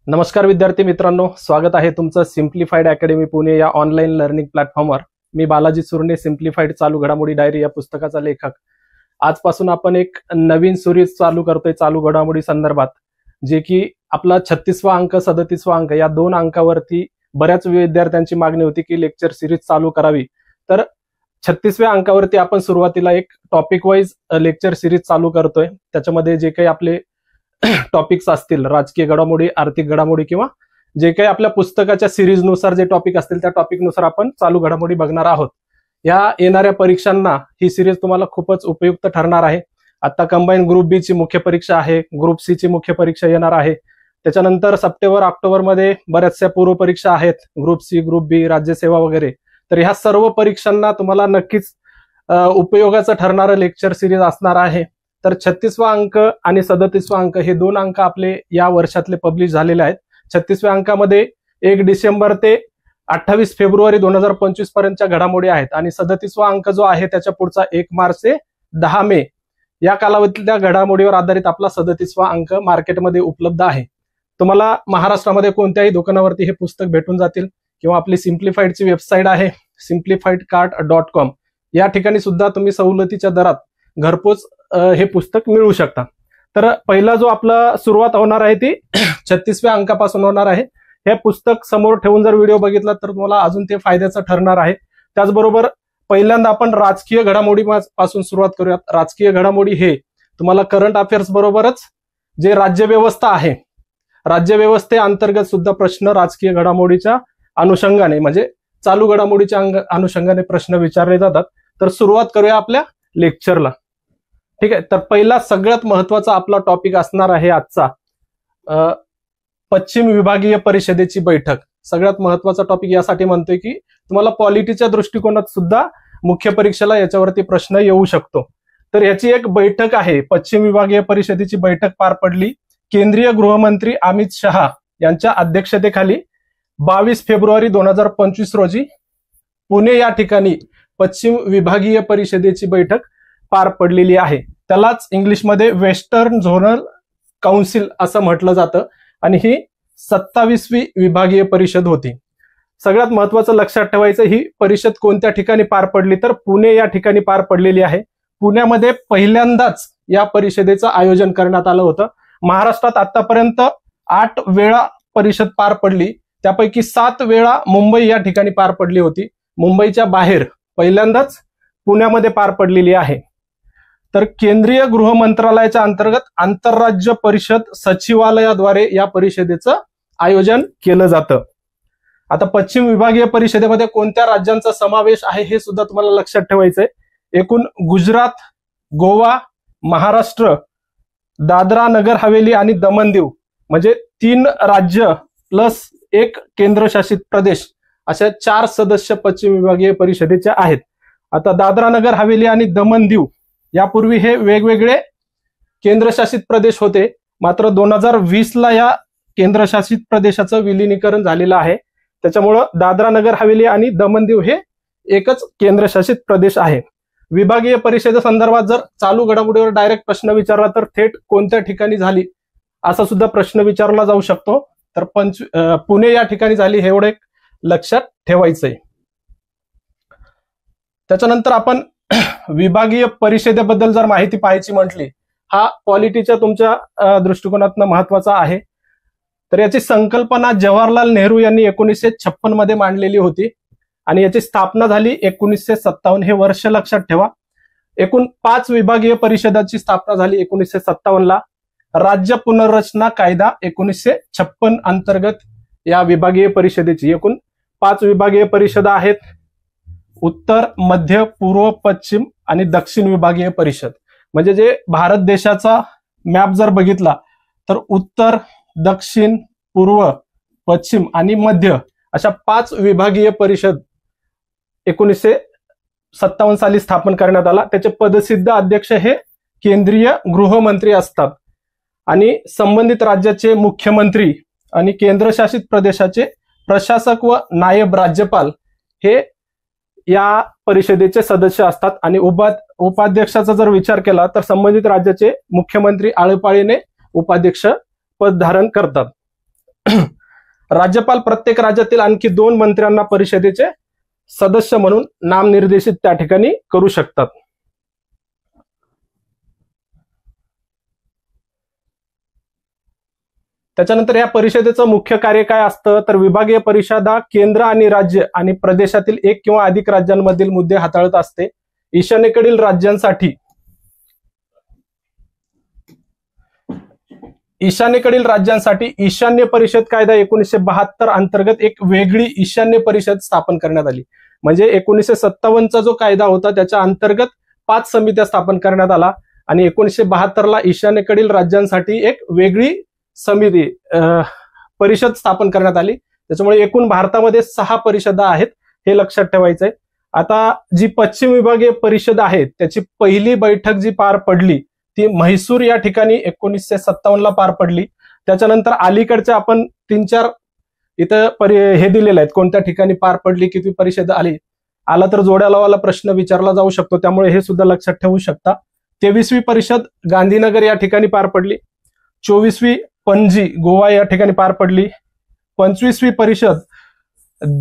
नमस्कार विद्यार्थी मित्रांनो, स्वागत आहे तुमचं सिम्प्लिफाईड अकॅडमी पुणे या ऑनलाईन लर्निंग प्लॅटफॉर्मवर। मी बालाजी सुर्णे, सिम्प्लिफाईड चालू घडामोडी डायरी या पुस्तकाचा लेखक। आजपासून आपण एक नवीन सिरीज चालू करतोय चालू घडामोडी संदर्भात, जे की आपला 36वा अंक 37वा अंक या दोन अंकावरती बऱ्याच विद्यार्थ्यांची मागणी होती की लेक्चर सिरीज चालू करावी। तर 36व्या अंकावरती आपण सुरुवातीला एक टॉपिक वाईज लेक्चर सिरीज चालू करतोय। त्याच्यामध्ये जे काही आपले टॉपिक्स असतील, राजकीय घडामोडी, आर्थिक घडामोडी किंवा जे काही आपल्या पुस्तकाच्या सिरीज नुसार जे टॉपिक असतील त्या टॉपिक नुसार आपण चालू घडामोडी बघणार आहोत। या येणाऱ्या परीक्षांना ही सिरीज तुम्हाला खूपच उपयुक्त ठरणार आहे। आता कंबाईन ग्रुप बी ची मुख्य परीक्षा आहे, ग्रुप सी ची मुख्य परीक्षा येणार आहे। त्याच्यानंतर सप्टेंबर ऑक्टोबर मध्ये बऱ्याचशा पूर्व परीक्षा आहेत, ग्रुप सी, ग्रुप बी, राज्यसेवा वगैरे। तर ह्या सर्व परीक्षांना तुम्हाला नक्कीच उपयोगाचं ठरणारं लेक्चर सिरीज असणार आहे। तर 36वा अंक आणि 37वा अंक हे दोन अंक आपले या वर्षातले पब्लिश झालेले आहेत। 36व्या अंकामध्ये 1 डिसेंबर ते 28 फेब्रुवारी 2025 पर्यंतच्या घडामोडी आहेत आणि 37वा अंक जो आहे त्याच्या पुढचा 1 मार्च ते 10 मे या कालावधीतल्या घडामोडीवर आधारित आपला 37वा अंक मार्केटमध्ये उपलब्ध आहे। तुम्हाला महाराष्ट्रामध्ये कोणत्याही दुकानावरती हे पुस्तक भेटून जातील किंवा आपली सिम्प्लिफाईडची वेबसाईट आहे simplifiedcart.com, या ठिकाणी सुद्धा तुम्ही सवलतीच्या दरात घरपोच हे पुस्तक मिळवू शकता। तर पहिला जो आपला सुरुवात होणार आहे ती 36व्या अंकापासून होणार आहे। हे पुस्तक समोर ठेवून जर व्हिडिओ बघितला तर तुम्हाला अजून ते फायद्याचं ठरणार आहे। त्याचबरोबर पहिल्यांदा आपण राजकीय घडामोडी पासून सुरुवात करूयात। राजकीय घडामोडी हे तुम्हाला करंट अफेअर्स बरोबरच जे राज्यव्यवस्था आहे, राज्यव्यवस्थेअंतर्गत सुद्धा प्रश्न राजकीय घडामोडीच्या अनुषंगाने म्हणजे चालू घडामोडीच्या अनुषंगाने प्रश्न विचारले जातात। तर सुरुवात करूया आपल्या लेक्चरला। ठीक आहे, तर पहिला सगळ्यात महत्वाचा आपला टॉपिक असणार आहे आजचा पश्चिम विभागीय परिषदेची बैठक। सगळ्यात महत्वाचा टॉपिक यासाठी म्हणतोय की तुम्हाला पॉलिटीच्या दृष्टिकोनात सुद्धा मुख्य परीक्षेला याच्यावरती प्रश्न येऊ शकतो। तर याची एक बैठक आहे, पश्चिम विभागीय परिषदेची बैठक पार पडली। केंद्रीय गृहमंत्री अमित शहा यांच्या अध्यक्षतेखाली 22 फेब्रुवारी 2025 रोजी पुणे या ठिकाणी पश्चिम विभागीय परिषदेची बैठक पार पडलेली आहे। त्यालाच इंग्लिशमध्ये वेस्टर्न झोनल काउन्सिल असं म्हटलं जातं आणि ही 27वी विभागीय परिषद होती। सगळ्यात महत्वाचं लक्षात ठेवायचं, ही परिषद कोणत्या ठिकाणी पार पडली तर पुणे या ठिकाणी पार पडलेली आहे। पुण्यामध्ये पहिल्यांदाच या परिषदेचं आयोजन करण्यात आलं होतं। महाराष्ट्रात आतापर्यंत 8 वेळा परिषद पार पडली, त्यापैकी 7 वेळा मुंबई या ठिकाणी पार पडली होती। मुंबईच्या बाहेर पहिल्यांदाच पुण्यामध्ये पार पडलेली आहे। तर केंद्रीय गृह मंत्रालयाच्या अंतर्गत आंतरराज्य परिषद सचिवालयाद्वारे या परिषदेचं आयोजन केलं जातं। आता पश्चिम विभागीय परिषदेमध्ये कोणत्या राज्यांचा समावेश आहे हे सुद्धा तुम्हाला लक्षात ठेवायचंय। एकूण गुजरात, गोवा, महाराष्ट्र, दादरा नगर हवेली आणि दमण दीव म्हणजे 3 राज्य प्लस 1 केंद्रशासित प्रदेश अशा 4 सदस्य पश्चिम विभागीय परिषदेचे आहेत। आता दादरा नगर हवेली आणि दमण दीव यापूर्वी हे वेगवेगळे केंद्रशासित प्रदेश होते, मात्र 2020 ला या केंद्रशासित प्रदेशाचं विलीनीकरण झालेलं आहे। त्याच्यामुळं दादरा नगर हवेली आणि दमण दीव हे एकच केंद्रशासित प्रदेश आहे। विभागीय परिषदेसंदर्भात जर चालू घडामोडीवर डायरेक्ट प्रश्न विचारला तर थेट कोणत्या ठिकाणी झाली असा सुद्धा प्रश्न विचारला जाऊ शकतो। तर पुणे या ठिकाणी झाली हे एवढे लक्षात ठेवायचंय। त्याच्यानंतर आपण विभागीय परिषदेबद्दल जर माहिती पाहायची म्हटली, हा पॉलिटीच्या तुमच्या दृष्टिकोनातून महत्वाचा आहे। तर याची संकल्पना जवाहरलाल नेहरू यांनी 1956 मध्ये मांडलेली होती आणि याची स्थापना झाली 1957, हे वर्ष लक्षात ठेवा। एकूण 5 विभागीय परिषदाची स्थापना झाली 1957 ला। राज्य पुनर्रचना कायदा 1956 अंतर्गत या विभागीय परिषदेची एकूण 5 विभागीय परिषदा आहेत, उत्तर, मध्य, पूर्व, पश्चिम आणि दक्षिण विभागीय परिषद। म्हणजे जे भारत देशाचा मॅप जर बघितला तर उत्तर, दक्षिण, पूर्व, पश्चिम आणि मध्य अशा 5 विभागीय परिषद 1957 साली स्थापन करण्यात आला। त्याचे पदसिद्ध अध्यक्ष हे केंद्रीय गृहमंत्री असतात आणि संबंधित राज्याचे मुख्यमंत्री आणि केंद्रशासित प्रदेशाचे प्रशासक व नायब राज्यपाल हे या परिषदेचे सदस्य असतात। आणि उपाध्यक्षाचा जर विचार केला तर संबंधित राज्याचे मुख्यमंत्री आळपाळीने उपाध्यक्ष पद धारण करतात। राज्यपाल प्रत्येक राज्यातील आणखी 2 मंत्र्यांना परिषदेचे सदस्य म्हणून नामनिर्देशित त्या ठिकाणी करू शकतात. त्याच्यानंतर या परिषदेचं मुख्य कार्य काय असतं, तर विभागीय परिषदा केंद्र आणि राज्य आणि प्रदेशातील 1 किंवा अधिक राज्यांमधील मुद्दे हाताळत असते. ईशान्येकडील राज्यांसाठी ईशान्य परिषद कायदा 1972 अंतर्गत एक वेगळी ईशान्य परिषद स्थापन करण्यात आली. म्हणजे 1957चा जो कायदा होता त्याच्या अंतर्गत 5 समित्या स्थापन करण्यात आला आणि 1972ला ईशान्येकडील राज्यांसाठी एक वेगळी समिती परिषद स्थापन करण्यात आली. त्याच्यामुळे एकूण भारतामध्ये 6 परिषदा आहेत, हे लक्षात ठेवायचंय. आता जी पश्चिम विभागीय परिषद आहे त्याची पहिली बैठक जी पार पडली ती म्हैसूर या ठिकाणी 1957ला पार पडली. त्याच्यानंतर अलीकडच्या आपण 3-4 इथं हे दिलेले आहेत, कोणत्या ठिकाणी पार पडली, किती परिषद आला तर जोड्या लावायला प्रश्न विचारला जाऊ शकतो, त्यामुळे हे सुद्धा लक्षात ठेवू शकता. 23वी परिषद गांधीनगर या ठिकाणी पार पडली. 24वी पणजी गोवा या ठिकाणी पार पडली. 25वी परिषद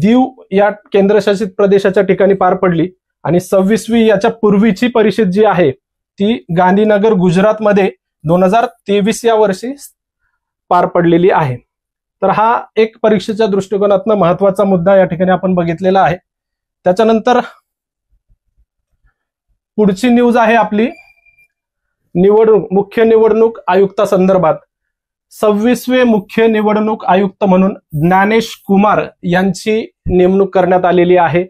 दीव या केंद्रशासित प्रदेशाच्या ठिकाणी पार पडली आणि 26वी याच्या पूर्वीची परिषद जी आहे ती गांधीनगर गुजरातमध्ये 2023 या वर्षी पार पडलेली आहे. तर हा एक परीक्षेच्या दृष्टिकोनातून महत्वाचा मुद्दा या ठिकाणी आपण बघितलेला आहे. त्याच्यानंतर पुढची न्यूज आहे आपली मुख्य निवडणूक आयुक्तासंदर्भात. 26वे मुख्य निवडणूक आयुक्त म्हणून ज्ञानेश कुमार यांची नेमणूक करण्यात आलेली आहे.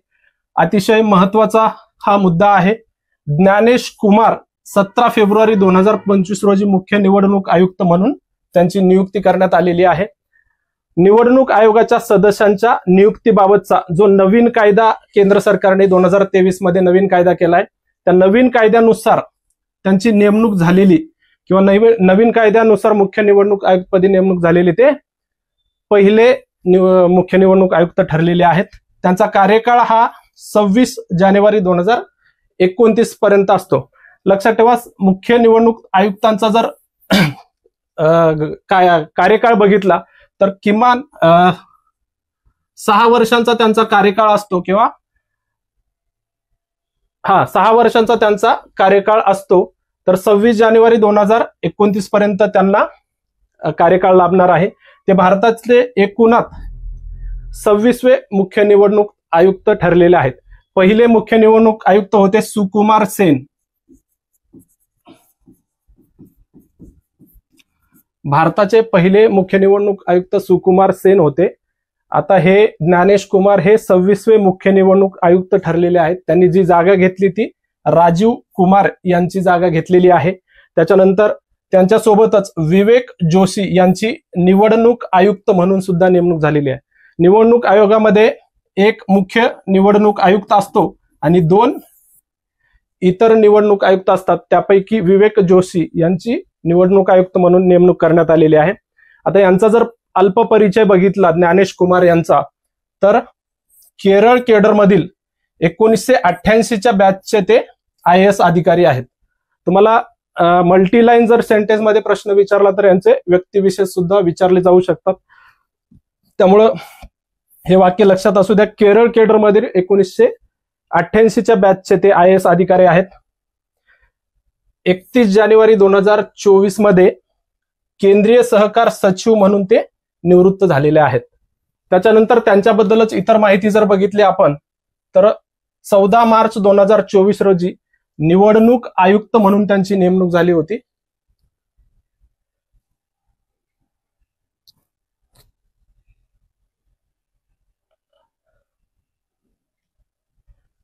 अतिशय महत्वाचा हा मुद्दा आहे. ज्ञानेश कुमार 17 फेब्रुवारी 2025 रोजी मुख्य निवडणूक आयुक्त म्हणून त्यांची नियुक्ती करण्यात आलेली आहे. निवडणूक आयोगाच्या सदस्यांच्या नियुक्तीबाबतचा जो नवीन कायदा केंद्र सरकारने 2023 मध्ये नवीन कायदा केलाय, त्या नवीन कायद्यानुसार त्यांची नेमणूक झालेली किंवा नवीन कायद्यानुसार मुख्य निवडणूक आयुक्तपदी नेमणूक झालेली ते पहिले मुख्य निवडणूक आयुक्त ठरलेले आहेत. त्यांचा कार्यकाळ हा 26 जानेवारी 2029 पर्यंत असतो. लक्षात ठेवा, मुख्य निवडणूक आयुक्तांचा जर कार्यकाळ बघितला तर किमान 6 वर्षांचा त्यांचा कार्यकाळ असतो किंवा 6 वर्षांचा त्यांचा कार्यकाळ असतो. तर 26 जानेवारी 2029 पर्यंत त्यांना कार्यकाळ लाभणार आहे. ते भारतातले एकूणात 26वे मुख्य निवडणूक आयुक्त ठरलेले आहेत. पहिले मुख्य निवडणूक आयुक्त होते सुकुमार सेन. भारताचे पहिले मुख्य निवडणूक आयुक्त सुकुमार सेन होते. आता हे ज्ञानेश कुमार हे 26वे मुख्य निवडणूक आयुक्त ठरलेले आहेत. त्यांनी जी जागा घेतली ती राजीव कुमार यांची जागा घेतलेली आहे. त्याच्यानंतर त्यांच्यासोबतच विवेक जोशी यांची निवडणूक आयुक्त म्हणून सुद्धा नेमणूक झालेली आहे. निवडणूक आयोगामध्ये एक मुख्य निवडणूक आयुक्त असतो आणि 2 इतर निवडणूक आयुक्त असतात. त्यापैकी विवेक जोशी यांची निवडणूक आयुक्त म्हणून नेमणूक करण्यात आलेली आहे. आता यांचा जर अल्प परिचय बघितला ज्ञानेश कुमार यांचा, तर केरळ केडरमधील 1988च्या बॅचचे ते IAS अधिकारी आहेत. तुम्हाला मल्टीलाईन जर सेंटेन्स मध्ये प्रश्न विचारला तर यांचे व्यक्तिविशेष सुद्धा विचारले जाऊ शकतात. त्यामुळं हे वाक्य लक्षात असू द्या. केरळ केडरमधील 1988च्या बॅचचे ते IAS अधिकारी आहेत. 31 जानेवारी 2024 मध्ये केंद्रीय सहकार सचिव म्हणून ते निवृत्त झालेले आहेत. त्याच्यानंतर त्यांच्याबद्दलच इतर माहिती जर बघितली आपण तर 14 मार्च 2024 रोजी निवडणूक आयुक्त म्हणून त्यांची नेमणूक झाली होती.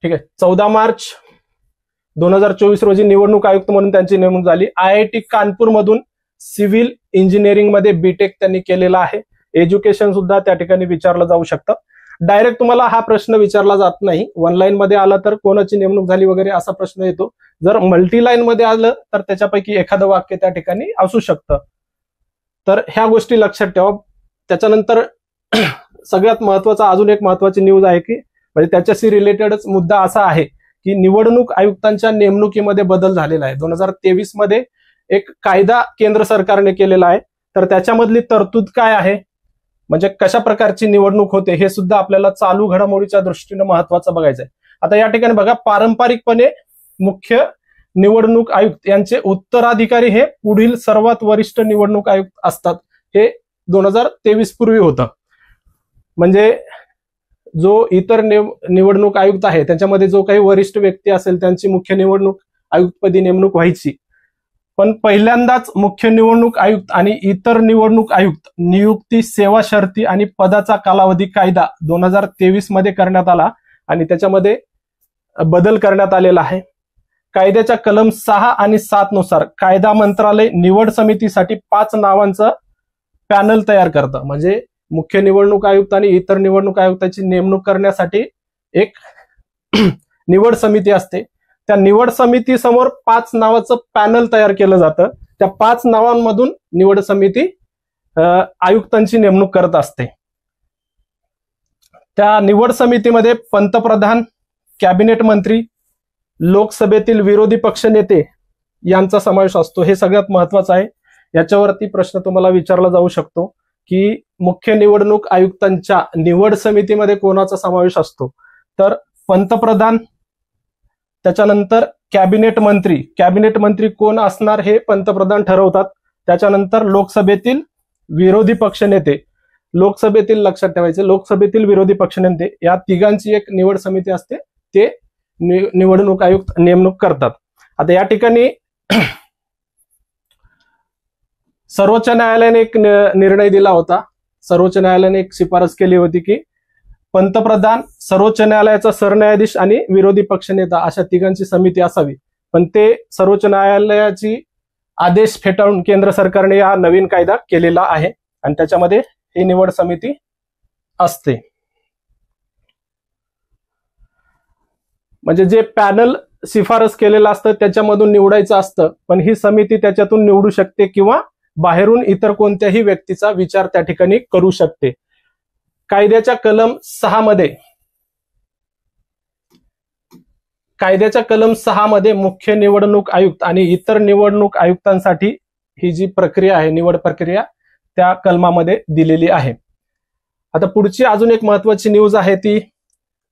ठीक आहे, 14 मार्च 2024 रोजी निवडणूक आयुक्त म्हणून त्यांची नेमणूक झाली. IIT कानपूर मधून सिव्हिल इंजिनिअरिंग मध्ये बीटेक त्यांनी केलेला आहे. एज्युकेशन सुद्धा त्या ठिकाणी विचारलं जाऊ शकतं. डायरेक्ट तुम्हाला हा प्रश्न विचारला जात नाही. 1 लाईन मध्ये आला तर कोणाची नेमणूक झाली वगैरे असा प्रश्न येतो. जर मल्टी लाईन मध्ये आलं तर त्याच्यापैकी एखादं वाक्य त्या ठिकाणी असू शकतं. तर ह्या गोष्टी लक्षात ठेवा. त्याच्यानंतर सगळ्यात महत्वाचा अजून एक महत्वाची न्यूज आहे की म्हणजे त्याच्याशी रिलेटेडच मुद्दा असा आहे की निवडणूक आयुक्तांच्या नेमणुकीमध्ये बदल झालेला आहे. 2023 मध्ये एक कायदा केंद्र सरकारने केलेला आहे. तर त्याच्यामधली तरतूद काय आहे म्हणजे कशा प्रकारची निवडणूक होते हे सुद्धा आपल्याला चालू घडामोडीच्या दृष्टीने महत्वाचं बघायचं आहे. आता या ठिकाणी बघा, पारंपरिकपणे मुख्य निवडणूक आयुक्त यांचे उत्तराधिकारी हे पुढील सर्वात वरिष्ठ निवडणूक आयुक्त असतात. हे 2023 पूर्वी होतं. म्हणजे जो इतर निवडणूक आयुक्त आहे त्याच्यामध्ये जो काही वरिष्ठ व्यक्ती असेल त्यांची मुख्य निवडणूक आयुक्तपदी नेमणूक व्हायची. पण पहिल्यांदाच मुख्य निवडणूक आयुक्त आणि इतर निवडणूक आयुक्त नियुक्ती, सेवा शर्ती आणि पदाचा कालावधी कायदा 2023 मध्ये करण्यात आला आणि त्याच्यामध्ये बदल करण्यात आलेला आहे. कायद्याच्या कलम 6 आणि 7 नुसार कायदा मंत्रालय निवड समितीसाठी 5 नावांचं पॅनल तयार करतं. म्हणजे मुख्य निवडणूक आयुक्त आणि इतर निवडणूक आयुक्ताची नेमणूक करण्यासाठी एक निवड समिती असते. त्या निवड समितीसमोर 5 नावाचं पॅनल तयार केलं जातं. त्या 5 नावांमधून निवड समिती आयुक्तांची नेमणूक करत असते. त्या निवड समितीमध्ये पंतप्रधान, कॅबिनेट मंत्री, लोकसभेतील विरोधी पक्ष नेते यांचा समावेश असतो. हे सगळ्यात महत्वाचं आहे. याच्यावरती प्रश्न तुम्हाला विचारला जाऊ शकतो की मुख्य निवडणूक आयुक्तांच्या निवड समितीमध्ये कोणाचा समावेश असतो. तर पंतप्रधान, त्याच्यानंतर कॅबिनेट मंत्री. कॅबिनेट मंत्री कोण असणार हे पंतप्रधान ठरवतात. त्याच्यानंतर लोकसभेतील विरोधी पक्षनेते, लोकसभेतील लक्षात ठेवायचे लोकसभेतील विरोधी पक्षनेते या तिघांची एक निवड समिती असते. ते निवडणूक आयुक्त नेमणूक करतात. आता या ठिकाणी सर्वोच्च न्यायालयाने एक निर्णय दिला होता. सर्वोच्च न्यायालयाने एक शिफारस केली होती की पंतप्रधान, सर्वोच्च न्यायालयाचा सरन्यायाधीश आणि विरोधी पक्षनेता अशा तिघांची समिती असावी. पण ते सर्वोच्च न्यायालयाची आदेश फेटाळून केंद्र सरकारने हा नवीन कायदा केलेला आहे आणि त्याच्यामध्ये ही निवड समिती असते. म्हणजे जे पॅनल शिफारस केलेलं असतं त्याच्यामधून निवडायचं असतं, पण ही समिती त्याच्यातून निवडू शकते किंवा बाहेरून इतर कोणत्याही व्यक्तीचा विचार त्या ठिकाणी करू शकते. कायद्याच्या कलम 6 मध्ये मुख्य निवडणूक आयुक्त आणि इतर निवडणूक आयुक्तांसाठी ही जी प्रक्रिया आहे, निवड प्रक्रिया, त्या कलमामध्ये दिलेली आहे. आता पुढची अजून एक महत्वाची न्यूज आहे ती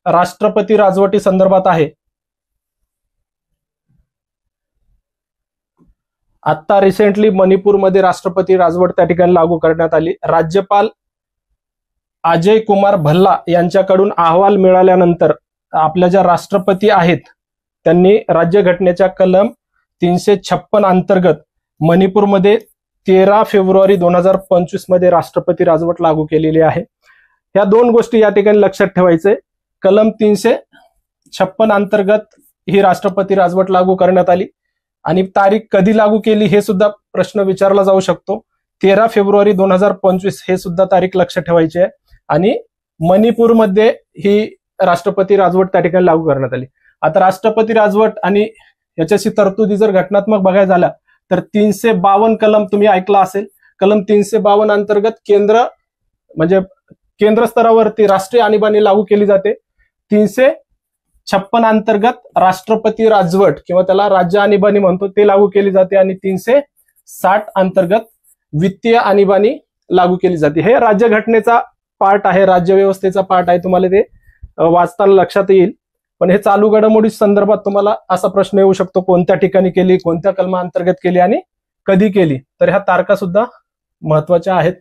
राष्ट्रपती राजवटी संदर्भात आहे. आता रिसेंटली मणिपूरमध्ये राष्ट्रपती राजवट त्या ठिकाणी लागू करण्यात आली. राज्यपाल अजय कुमार भल्ला यांच्याकडून अहवाल मिळाल्यानंतर आपल्या ज्या राष्ट्रपती आहेत त्यांनी राज्यघटनेच्या कलम 356 अंतर्गत मणिपूरमध्ये 13 फेब्रुवारी 2025 मध्ये राष्ट्रपती राजवट लागू केलेली आहे. या 2 गोष्टी या ठिकाणी लक्षात ठेवायचे. कलम 356 अंतर्गत ही राष्ट्रपती राजवट लागू करण्यात आली आणि तारीख कधी लागू केली हे सुद्धा प्रश्न विचारला जाऊ शकतो. 13 फेब्रुवारी 2025 हे सुद्धा तारीख लक्षात ठेवायची आहे. आणि मणिपूरमध्ये ही राष्ट्रपती राजवट त्या ठिकाणी लागू करण्यात आली. आता राष्ट्रपती राजवट आणि याच्याशी तरतुदी जर घटनात्मक बघायला झाल्या तर 352 कलम तुम्ही ऐकला असेल. कलम 352 अंतर्गत केंद्र स्तरावरती राष्ट्रीय आणीबाणी लागू केली जाते. 356 अंतर्गत राष्ट्रपती राजवट किंवा त्याला राज्य आणीबाणी म्हणतो ते लागू केली जाते आणि 360 अंतर्गत वित्तीय आणीबाणी लागू केली जाते. हे राज्यघटनेचा पार्ट आहे, राज्य व्यवस्थेचा पार्ट आहे. तुम्हाला ते वाचताना लक्षात येईल. पण हे चालू घडामोडी संदर्भात तुम्हाला असा प्रश्न येऊ शकतो, कोणत्या ठिकाणी केली, कोणत्या कलमा अंतर्गत केली आणि कधी केली. तर ह्या तारखा सुद्धा महत्वाच्या आहेत.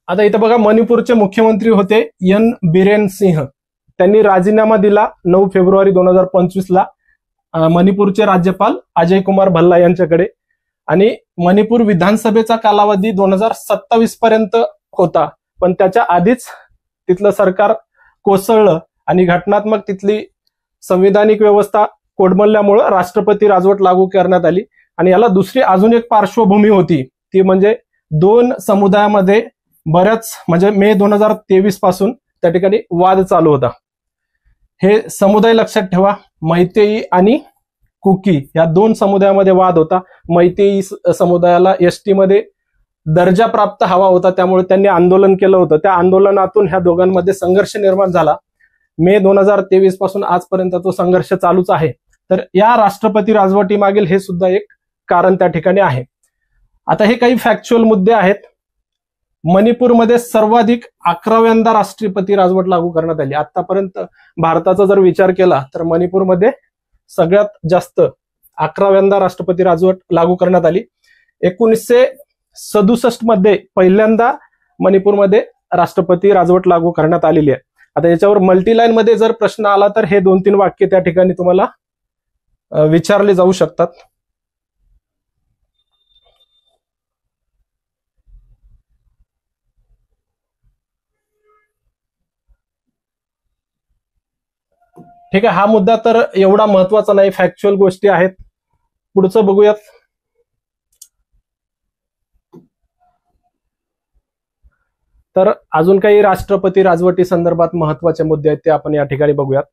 आता इथं बघा, मणिपूरचे मुख्यमंत्री होते एन बिरेन सिंह. त्यांनी राजीनामा दिला 9 फेब्रुवारी 2025 ला मणिपूरचे राज्यपाल अजय कुमार भल्ला यांच्याकडे. आणि मणिपूर विधानसभेचा कालावधी 2027 पर्यंत होता, पण त्याच्या आधीच तिथलं सरकार कोसळलं आणि घटनात्मक तिथली संविधानिक व्यवस्था कोडमडल्यामुळे राष्ट्रपती राजवट लागू करण्यात आली. आणि याला दुसरी अजून एक पार्श्वभूमी होती, ती म्हणजे 2 समुदायामध्ये बऱ्याच म्हणजे मे 2023 पासून त्या ठिकाणी वाद चालू होता. हे समुदाय लक्षात ठेवा, मैतेई आणि कुकी या 2 समुदायामध्ये वाद होता. मैतेई समुदायाला एसटी मध्ये दर्जा प्राप्त हवा होता, त्यामुळे त्यांनी आंदोलन केलं होतं. त्या आंदोलनातून ह्या दोघांमध्ये संघर्ष निर्माण झाला. मे 2023 पासून आजपर्यंत तो संघर्ष चालूच आहे. तर या राष्ट्रपती राजवटी मागील हे सुद्धा एक कारण त्या ठिकाणी आहे. आता हे काही फॅक्च्युअल मुद्दे आहेत. मणिपूरमध्ये सर्वाधिक 11व्यांदा राष्ट्रपती राजवट लागू करण्यात आली. आतापर्यंत भारताचा जर विचार केला तर मणिपूरमध्ये सगळ्यात जास्त 11व्यांदा राष्ट्रपती राजवट लागू करण्यात आली. 1967 मध्ये पहिल्यांदा मणिपूरमध्ये राष्ट्रपती राजवट लागू करण्यात आलेली आहे. आता याच्यावर मल्टीलाईन मध्ये जर प्रश्न आला तर हे 2-3 वाक्य त्या ठिकाणी तुम्हाला विचारले जाऊ शकतात. ठीक आहे, हा मुद्दा तर एवढा महत्वाचा नाही, फॅक्च्युअल गोष्टी आहेत. पुढचं बघूयात. तर अजून काही राष्ट्रपती राजवटी संदर्भात महत्वाचे मुद्दे आहेत ते आपण या ठिकाणी बघूयात.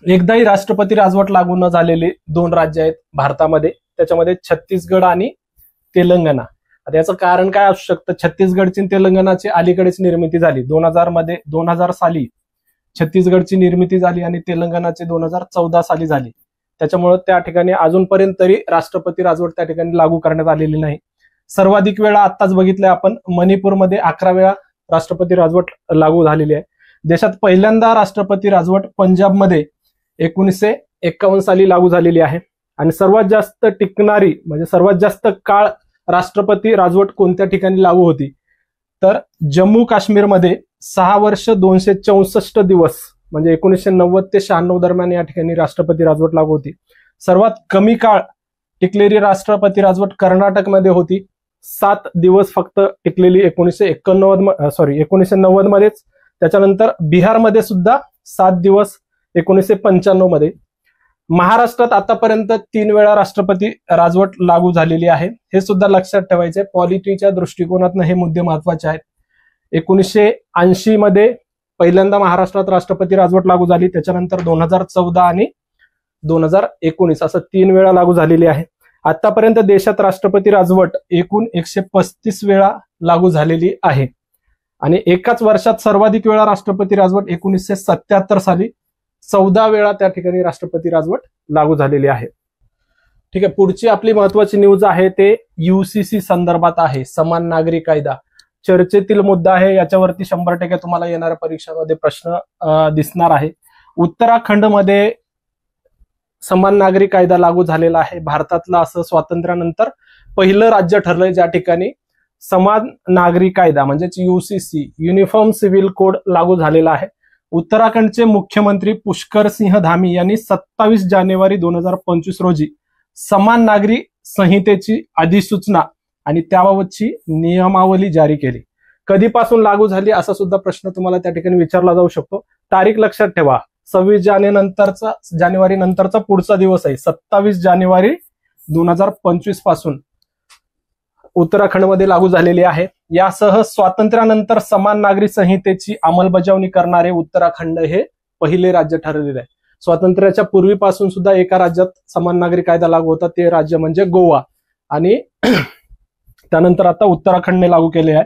एकदाही राष्ट्रपती राजवट लागू न झालेली 2 राज्य आहेत भारतामध्ये, त्याच्यामध्ये छत्तीसगड आणि तेलंगणा. आता याचं कारण काय असू शकतं? छत्तीसगडची आणि तेलंगणाची अलीकडेच निर्मिती झाली. 2000 साली छत्तीसगडची निर्मिती झाली आणि तेलंगणाची 2014 साली झाली. त्याच्यामुळे त्या ठिकाणी अजूनपर्यंत तरी राष्ट्रपती राजवट त्या ठिकाणी लागू करण्यात आलेली नाही. सर्वाधिक वेळा आत्ताच बघितलंय आपण, मणिपूरमध्ये 11 वेळा राष्ट्रपती राजवट लागू झालेली आहे. देशात पहिल्यांदा राष्ट्रपती राजवट पंजाबमध्ये 1951 साली लागू झालेली आहे. आणि सर्वात जास्त टिकणारी म्हणजे सर्वात जास्त काळ राष्ट्रपती राजवट कोणत्या ठिकाणी लागू होती? तर जम्मू काश्मीरमध्ये 6 वर्ष 264 दिवस म्हणजे 1990 ते 96 दरम्यान या ठिकाणी राष्ट्रपती राजवट लागू होती. सर्वात कमी काळ टिकलेली राष्ट्रपती राजवट कर्नाटकमध्ये होती. 7 दिवस फक्त टिकलेली 1990 मध्येच. त्याच्यानंतर बिहारमध्ये सुद्धा 7 दिवस 1995 मध्ये. महाराष्ट्रात आतापर्यंत 3 वेळा राष्ट्रपती राजवट लागू झालेली आहे. हे सुद्धा लक्षात ठेवायचे, पॉलिटीच्या दृष्टिकोनातून हे मुद्दे महत्वाचे आहेत. 1980 मध्ये पहिल्यांदा महाराष्ट्रात राष्ट्रपती राजवट लागू झाली. त्याच्यानंतर 2014 आणि 2019 असं 3 वेळा लागू झालेली आहे. आतापर्यंत देशात राष्ट्रपती राजवट एकूण 135 वेळा लागू झालेली आहे. आणि एकाच वर्षात सर्वाधिक वेळा राष्ट्रपती राजवट 1977 साली 14 वेळा त्या ठिकाणी राष्ट्रपती राजवट लागू झालेली आहे. ठीक आहे, पुढची आपली महत्वाची न्यूज आहे ते UCC संदर्भात आहे. समान नागरी कायदा चर्चेतील मुद्दा आहे. याच्यावरती 100% तुम्हाला येणाऱ्या परीक्षांमध्ये प्रश्न दिसणार आहे. उत्तराखंडमध्ये समान नागरी कायदा लागू झालेला आहे. भारतातलं असं स्वातंत्र्यानंतर पहिलं राज्य ठरलंय ज्या ठिकाणी समान नागरी कायदा म्हणजेच UCC युनिफॉर्म सिव्हिल कोड लागू झालेला आहे. उत्तराखंडचे मुख्यमंत्री पुष्कर सिंह धामी यांनी 27 जानेवारी 2025 रोजी समान नागरी संहितेची अधिसूचना आणि त्याबाबतची नियमावली जारी केली. कधीपासून लागू झाली असा सुद्धा प्रश्न तुम्हाला त्या ठिकाणी विचारला जाऊ शकतो. तारीख लक्षात ठेवा, 26 जानेवारी नंतरचा पुढचा दिवस आहे. 27 जानेवारी 2025 पासून उत्तराखंडमध्ये लागू झालेली आहे. यासह स्वातंत्र्यानंतर समान नागरी संहितेची अंमलबजावणी करणारे उत्तराखंड हे पहिले राज्य ठरलेले आहे. स्वातंत्र्याच्या पूर्वीपासून सुद्धा एका राज्यात समान नागरी कायदा लागू होता, ते राज्य म्हणजे गोवा. आणि त्यानंतर आता उत्तराखंडने लागू केले आहे.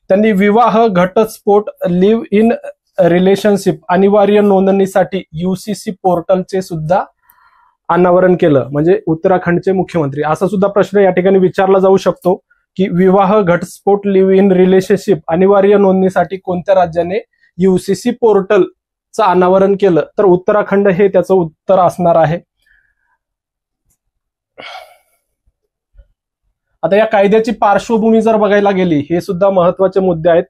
त्यांनी विवाह, घटस्फोट, लिव्ह इन रिलेशनशिप अनिवार्य नोंदणीसाठी UCC पोर्टलचे सुद्धा अनावरण केलं. म्हणजे उत्तराखंडचे मुख्यमंत्री. असा सुद्धा प्रश्न या ठिकाणी विचारला जाऊ शकतो की विवाह, घटस्फोट, लिव्ह इन रिलेशनशिप अनिवार्य नोंदणीसाठी कोणत्या राज्याने UCC पोर्टलचं अनावरण केलं? तर उत्तराखंड हे त्याचं उत्तर असणार आहे. आता या कायद्याची पार्श्वभूमी जर बघायला गेली, हे सुद्धा महत्वाचे मुद्दे आहेत.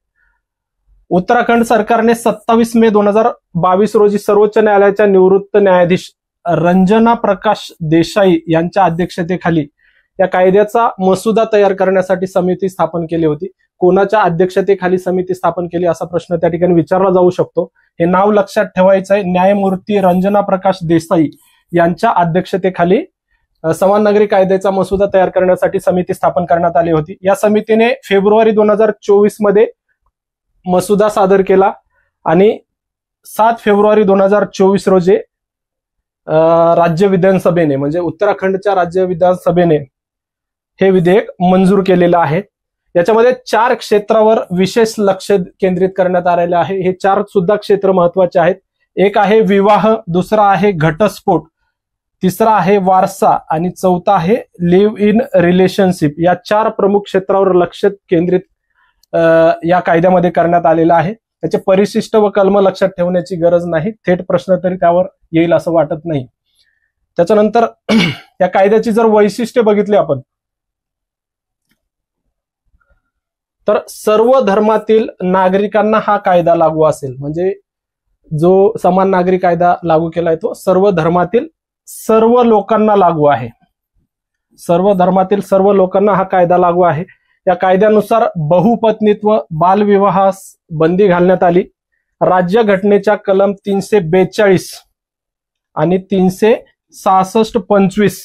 उत्तराखंड सरकारने 27 मे 2022 रोजी सर्वोच्च न्यायालयाच्या निवृत्त न्यायाधीश रंजना प्रकाश देसाई यांच्या अध्यक्षतेखाली या कायद्याचा मसुदा तयार करण्यासाठी समिती स्थापन केली होती. कोणाच्या अध्यक्षतेखाली समिती स्थापन केली असा प्रश्न त्या ठिकाणी विचारला जाऊ शकतो. हे नाव लक्षात ठेवायचं आहे. न्यायमूर्ती रंजना प्रकाश देसाई यांच्या अध्यक्षतेखाली समान नागरी कायद्याचा मसुदा तयार करण्यासाठी समिती स्थापन करण्यात आली होती. या समितीने फेब्रुवारी 2024 मध्ये मसुदा सादर केला आणि 7 फेब्रुवारी 2024 रोजी राज्य विधानसभेने म्हणजे उत्तराखंडच्या राज्य विधानसभेने हे विधेयक मंजूर केलेलं आहे. याच्यामध्ये 4 क्षेत्रावर विशेष लक्ष केंद्रित करण्यात आलेलं आहे. हे 4 सुद्धा क्षेत्र महत्वाचे आहेत. एक आहे विवाह, दुसरा आहे घटस्फोट, तिसरा आहे वारसा आणि चौथा आहे लिव्ह इन रिलेशनशिप. या 4 प्रमुख क्षेत्रावर लक्ष केंद्रित या कायद्यामध्ये करण्यात आलेलं आहे. त्याचे परिशिष्ट व कलम लक्षात ठेवण्याची गरज नाही, थेट प्रश्न तरी त्यावर येईल असं वाटत नाही. त्याच्यानंतर या कायद्याची जर वैशिष्ट्ये बघितली आपण तर सर्व धर्मातील नागरिकांना हा कायदा लागू असेल. म्हणजे जो समान नागरी कायदा लागू केलाय तो सर्व धर्मातील सर्व लोकांना लागू आहे. सर्व धर्मातील सर्व लोकांना हा कायदा लागू आहे. या कायद्यानुसार बहुपत्नीत्व, बालविवाहास बंदी घालण्यात आली. राज्यघटनेच्या कलम 342 आणि 366-25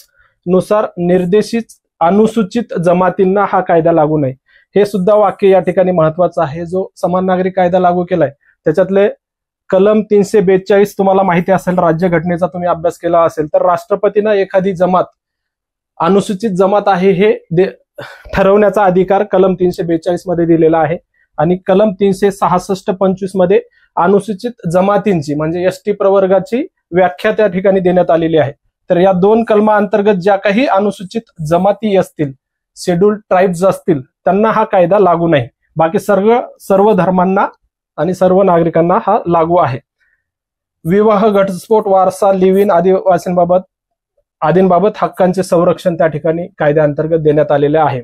नुसार निर्देशित अनुसूचित जमातींना हा कायदा लागू नाही. हे सुद्धा वाक्य या ठिकाणी महत्वाचं आहे. जो समान नागरी कायदा लागू केलाय त्याच्यातले कलम 342 तुम्हाला माहिती असेल, राज्यघटनेचा तुम्ही अभ्यास केला असेल तर राष्ट्रपतींना एखादी जमात अनुसूचित जमात आहे हे ठरवण्याचा अधिकार कलम 342 मध्ये दिलेला आहे. आणि कलम 366-25 मध्ये अनुसूचित जमातींची म्हणजे एसटी प्रवर्गाची व्याख्या त्या ठिकाणी देण्यात आलेली आहे. तर या 2 कलमाअंतर्गत ज्या काही अनुसूचित जमाती असतील, शेड्यूल्ड ट्राईब्स असतील, त्यांना हा कायदा लागू नाही. बाकी सर्व धर्मांना आणि सर्व नागरिकांना हा लागू आहे. विवाह, घटस्फोट, वारसा, लिव्ह इन आदींबाबत हक्कांचे संरक्षण त्या ठिकाणी कायद्याअंतर्गत देण्यात आलेले आहे.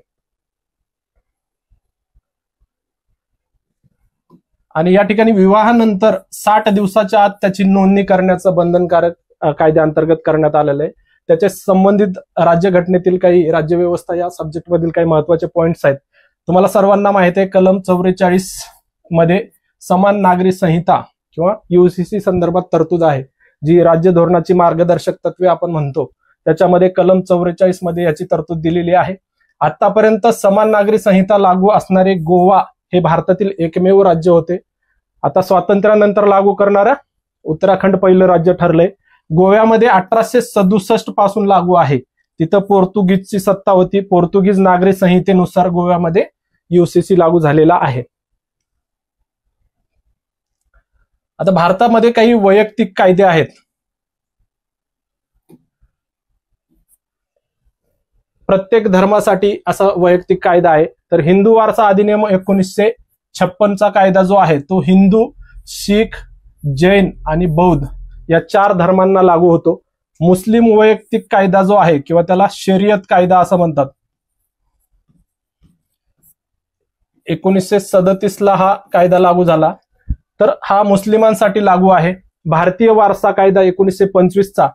आणि या ठिकाणी विवाहानंतर 60 दिवसाच्या आत त्याची नोंदणी करण्याचं बंधनकारक कायद्याअंतर्गत करण्यात आलेलं आहे. त्याचे संबंधित राज्यघटनेतील काही राज्यव्यवस्था या सब्जेक्ट मधील काही महत्वाचे पॉइंट्स आहेत. तुम्हाला सर्वांना माहिती आहे कलम 44 मध्ये समान नागरी संहिता किंवा UCC संदर्भात तरतूद आहे, जी राज्य धोरणाची मार्गदर्शक तत्वे आपण म्हणतो. त्याच्यामध्ये कलम 44 मध्ये याची तरतूद दिलेली आहे. आतापर्यंत समान नागरी संहिता लागू असणारे गोवा हे भारतातील एकमेव राज्य होते. आता स्वातंत्र्यानंतर लागू करणाऱ्या उत्तराखंड पहिलं राज्य ठरलंय. गोव्यामध्ये 1867 पासून लागू आहे. तिथं पोर्तुगीजची सत्ता होती. पोर्तुगीज नागरी संहितेनुसार गोव्यामध्ये UCC लागू झालेला आहे. आता भारतामध्ये काही वैयक्तिक कायदे आहेत. प्रत्येक धर्मासाठी असा वैयक्तिक कायदा आहे. तर हिंदू वारसा अधिनियम 1956चा कायदा जो आहे तो हिंदू, शीख, जैन आणि बौद्ध या 4 धर्मांना लागू होतो. मुस्लिम वैयक्तिक कायदा जो आहे किंवा त्याला शरीयत कायदा असं म्हणतात, 1937 ला हा कायदा लागू झाला. तर हा मुस्लिमांसाठी लागू आहे. भारतीय वारसा कायदा 1925चा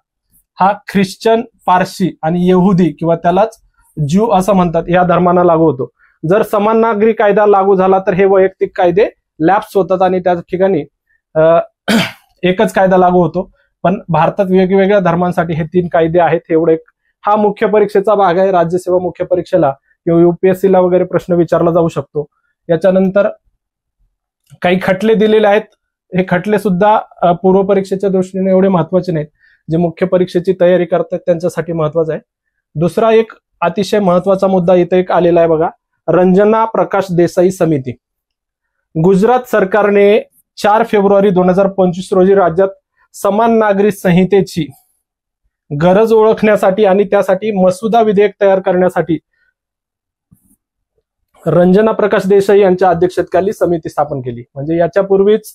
हा ख्रिश्चन, पारशी आणि यहुदी किंवा त्यालाच ज्यू असं म्हणतात या धर्मांना लागू होतो. जर समान नागरी कायदा लागू झाला तर हे वैयक्तिक कायदे लॅप्स होतात आणि त्या ठिकाणी एकच कायदा लागू होतो. पण भारतात वेगवेगळ्या धर्मांसाठी हे 3 कायदे आहेत. एवढे हा मुख्य परीक्षेचा भाग आहे. राज्यसेवा मुख्य परीक्षेला किंवा UPSC ला वगैरे प्रश्न विचारला जाऊ शकतो. याच्यानंतर काही खटले दिलेले आहेत. हे खटले सुद्धा पूर्व परीक्षेच्या दृष्टीने एवढे महत्वाचे नाहीत. जे मुख्य परीक्षेची तयारी करतात त्यांच्यासाठी महत्वाचं आहे. दुसरा एक अतिशय महत्वाचा मुद्दा इथे एक आलेला आहे बघा, रंजना प्रकाश देसाई समिती. गुजरात सरकारने 4 फेब्रुवारी 2025 रोजी राज्यात समान नागरी संहितेची गरज ओळखण्यासाठी आणि त्यासाठी मसुदा विधेयक तयार करण्यासाठी रंजना प्रकाश देसाई यांच्या अध्यक्षतेखाली समिती स्थापन केली. म्हणजे याच्यापूर्वीच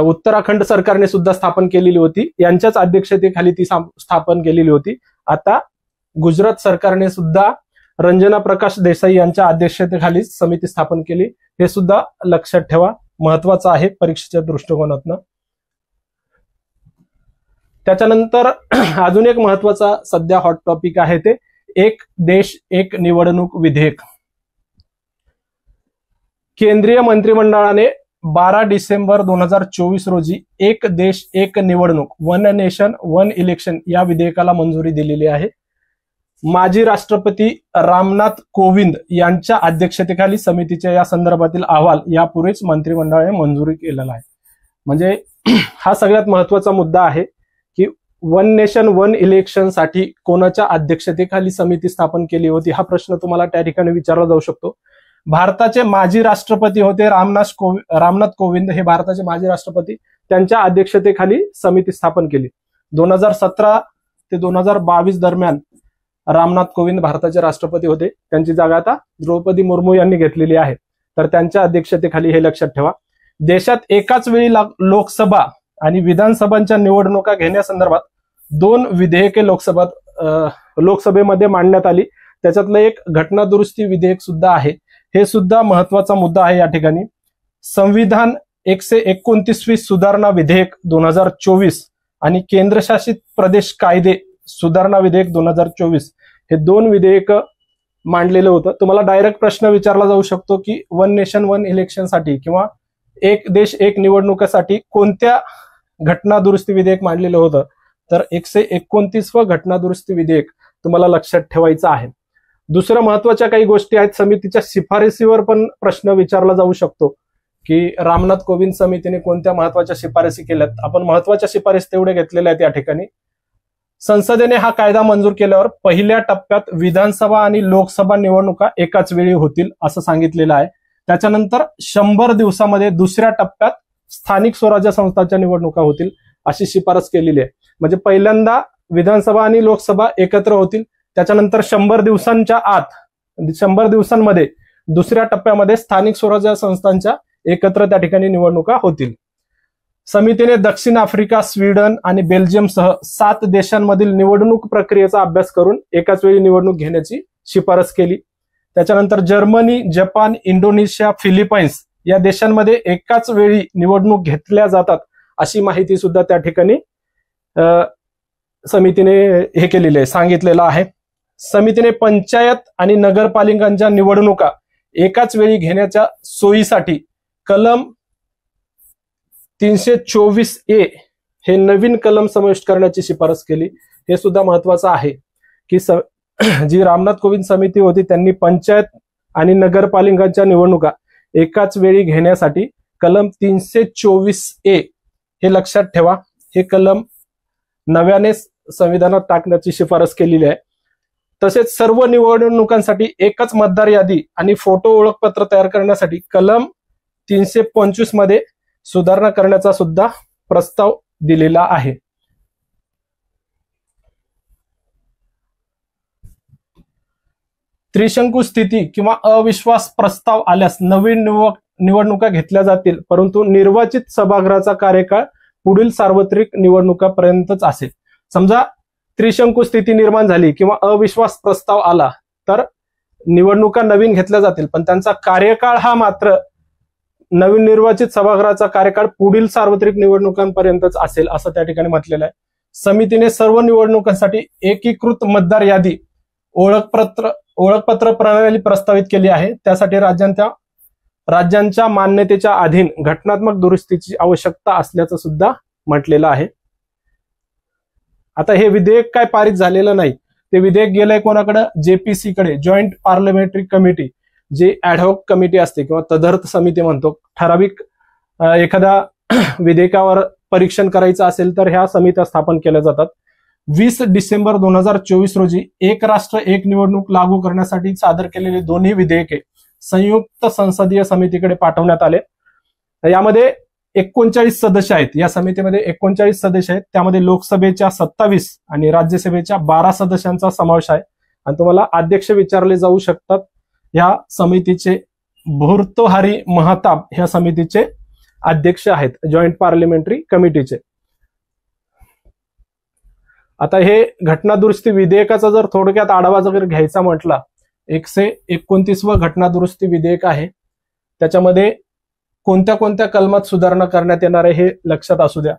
उत्तराखंड सरकारने सुद्धा स्थापन केलेली होती. यांच्याच अध्यक्षतेखाली ती स्थापन केलेली होती. आता गुजरात सरकारने सुद्धा रंजना प्रकाश देसाई यांच्या अध्यक्षतेखाली समिती स्थापन केली. हे सुद्धा लक्षात ठेवा, महत्वाचं आहे परीक्षेच्या दृष्टिकोनातून. त्याच्यानंतर अजून एक महत्वाचा सध्या हॉट टॉपिक आहे ते एक देश एक निवडणूक विधेयक. केंद्रीय मंत्रिमंडळाने 12 डिसेंबर 2024 रोजी एक देश एक निवडणूक, वन नेशन वन इलेक्शन या विधेयकाला मंजुरी दिलेली आहे. माजी राष्ट्रपती रामनाथ कोविंद यांच्या अध्यक्षतेखाली समितीच्या या संदर्भातील अहवाल यापूर्वीच मंत्रिमंडळाने मंजुरी केलेला आहे. म्हणजे हा सगळ्यात महत्वाचा मुद्दा आहे की वन नेशन वन इलेक्शन साठी कोणाच्या अध्यक्षतेखाली समिती स्थापन केली होती, हा प्रश्न तुम्हाला त्या ठिकाणी विचारला जाऊ शकतो. भारताचे माजी राष्ट्रपती होते रामनाथ कोविंद, हे भारताचे माजी राष्ट्रपती. त्यांच्या अध्यक्षतेखाली समिती स्थापन केली. 2017 ते 2022 दरम्यान रामनाथ कोविंद भारताचे राष्ट्रपती होते. त्यांची जागा आता द्रौपदी मुर्मू यांनी घेतलेली आहे. तर त्यांच्या अध्यक्षतेखाली हे लक्षात ठेवा. देशात एकाच वेळी लोकसभा आणि विधानसभांच्या निवडणुका घेण्यासंदर्भात 2 विधेयके लोकसभेमध्ये मांडण्यात आली. त्याच्यातलं एक घटना दुरुस्ती विधेयक सुद्धा आहे. हे सुद्धा महत्वाचा मुद्दा आहे या ठिकाणी. संविधान 129वी सुधारणा विधेयक 2024 आणि केंद्रशासित प्रदेश कायदे सुधारणा विधेयक 2024 हे 2 विधेयक मांडलेलं होतं. तुम्हाला डायरेक्ट प्रश्न विचारला जाऊ शकतो की 1 नेशन 1 इलेक्शनसाठी किंवा एक देश एक निवडणुकीसाठी कोणत्या घटना दुरुस्ती विधेयक मांडलेलं होतं. तर 129व घटना दुरुस्ती विधेयक तुम्हाला लक्षात ठेवायचं आहे. दुसऱ्या महत्वाच्या काही गोष्टी आहेत. समितीच्या शिफारसीवर पण प्रश्न विचारला जाऊ शकतो की रामनाथ कोविंद समितीने कोणत्या महत्वाच्या शिफारसी केल्यात. आपण महत्वाच्या शिफारसी तेवढे घेतलेल्या आहेत या ठिकाणी. संसदेने हा कायदा मंजूर केल्यावर पहिल्या टप्प्यात विधानसभा आणि लोकसभा निवडणुका एकाच वेळी होतील असं सांगितलेलं आहे. त्याच्यानंतर 100 दिवसामध्ये दुसऱ्या टप्प्यात स्थानिक स्वराज्य संस्थांच्या निवडणुका होतील अशी शिफारस केलेली आहे. म्हणजे पहिल्यांदा विधानसभा आणि लोकसभा एकत्र होतील. त्याच्यानंतर 100 दिवसांच्या आत 100 दिवसांमध्ये दुसऱ्या टप्प्यामध्ये स्थानिक स्वराज्य संस्थांच्या एकत्र त्या ठिकाणी निवडणुका होतील. समितीने दक्षिण आफ्रिका, स्वीडन आणि बेल्जियमसह 7 देशांमधील निवडणूक प्रक्रियेचा अभ्यास करून एकाच वेळी निवडणूक घेण्याची शिफारस केली. त्याच्यानंतर जर्मनी, जपान, इंडोनेशिया, फिलिपाईन्स या देशांमध्ये एकाच वेळी निवडणूक घेतल्या जातात अशी माहिती सुद्धा त्या ठिकाणी समितीने हे केलेले आहे, सांगितलेलं आहे. समितीने पंचायत आणि नगरपालिकांच्या निवडणुका एकाच वेळी घेण्याच्या सोयीसाठी कलम 324A हे नवीन कलम समाविष्ट करण्याची शिफारस केली. हे सुद्धा महत्वाचं आहे की जी रामनाथ कोविंद समिती होती त्यांनी पंचायत आणि नगरपालिकांच्या निवडणुका एकाच वेळी घेण्यासाठी कलम 324A हे लक्षात ठेवा. हे कलम नव्याने संविधानात टाकण्याची शिफारस केलेली आहे. तसेच सर्व निवडणुकांसाठी एकच मतदार यादी आणि फोटो ओळखपत्र तयार करण्यासाठी कलम 325 मध्ये सुधारणा करण्याचा सुद्धा प्रस्ताव दिलेला आहे. त्रिशंकू स्थिती किंवा अविश्वास प्रस्ताव आल्यास नवीन निवडणुका घेतल्या जातील, परंतु निर्वाचित सभागृहाचा कार्यकाळ पुढील सार्वत्रिक निवडणुकापर्यंतच असेल. समजा त्रिशंकू स्थिती निर्माण झाली किंवा अविश्वास प्रस्ताव आला तर निवडणुका नवीन घेतल्या जातील, पण त्यांचा कार्यकाळ हा मात्र नवीन निर्वाचित सभागृहाचा कार्यकाळ पुढील सार्वत्रिक निवडणुकांपर्यंतच असेल असं त्या ठिकाणी म्हटलेलं आहे. समितीने सर्व निवडणुकांसाठी एकीकृत मतदार यादी ओळखपत्र प्रणाली प्रस्तावित केली आहे. त्यासाठी राज्यांच्या मान्यतेच्या अधीन घटनात्मक दुरुस्तीची आवश्यकता असल्याचं सुद्धा म्हटलेलं आहे. आता हे विधेयक काय पारित झालेलं नाही, ते विधेयक गेलंय कोणाकडे, JPC कडे, जॉईंट पार्लमेंटरी कमिटी, जे ॲडहॉक कमिटी असते किंवा तदर्थ समिती म्हणतो. ठराविक एखाद्या विधेयकावर परीक्षण करायचं असेल तर ह्या समित्या स्थापन केल्या जातात. 20 डिसेंबर 2024 रोजी एक राष्ट्र एक निवडणूक लागू करण्यासाठी सादर केलेले दोन्ही विधेयके संयुक्त संसदीय समितीकडे पाठवण्यात आले. यामध्ये 39 सदस्य आहेत. या समितीमध्ये 39 सदस्य आहेत. त्यामध्ये लोकसभेच्या 27 आणि राज्यसभेच्या 12 सदस्यांचा समावेश आहे. आणि तुम्हाला अध्यक्ष विचारले जाऊ शकतात. ह्या समितीचे भर्तृहरी महताब ह्या समितीचे अध्यक्ष आहेत, जॉईंट पार्लमेंटरी कमिटीचे. आता हे घटना दुरुस्ती विधेयकाचा जर थोडक्यात आढावा जर घ्यायचा म्हटला, 129व घटना दुरुस्ती विधेयक आहे. त्याच्यामध्ये कोणत्या कोणत्या कलमात सुधारणा करण्यात येणार आहे हे लक्षात असू द्या.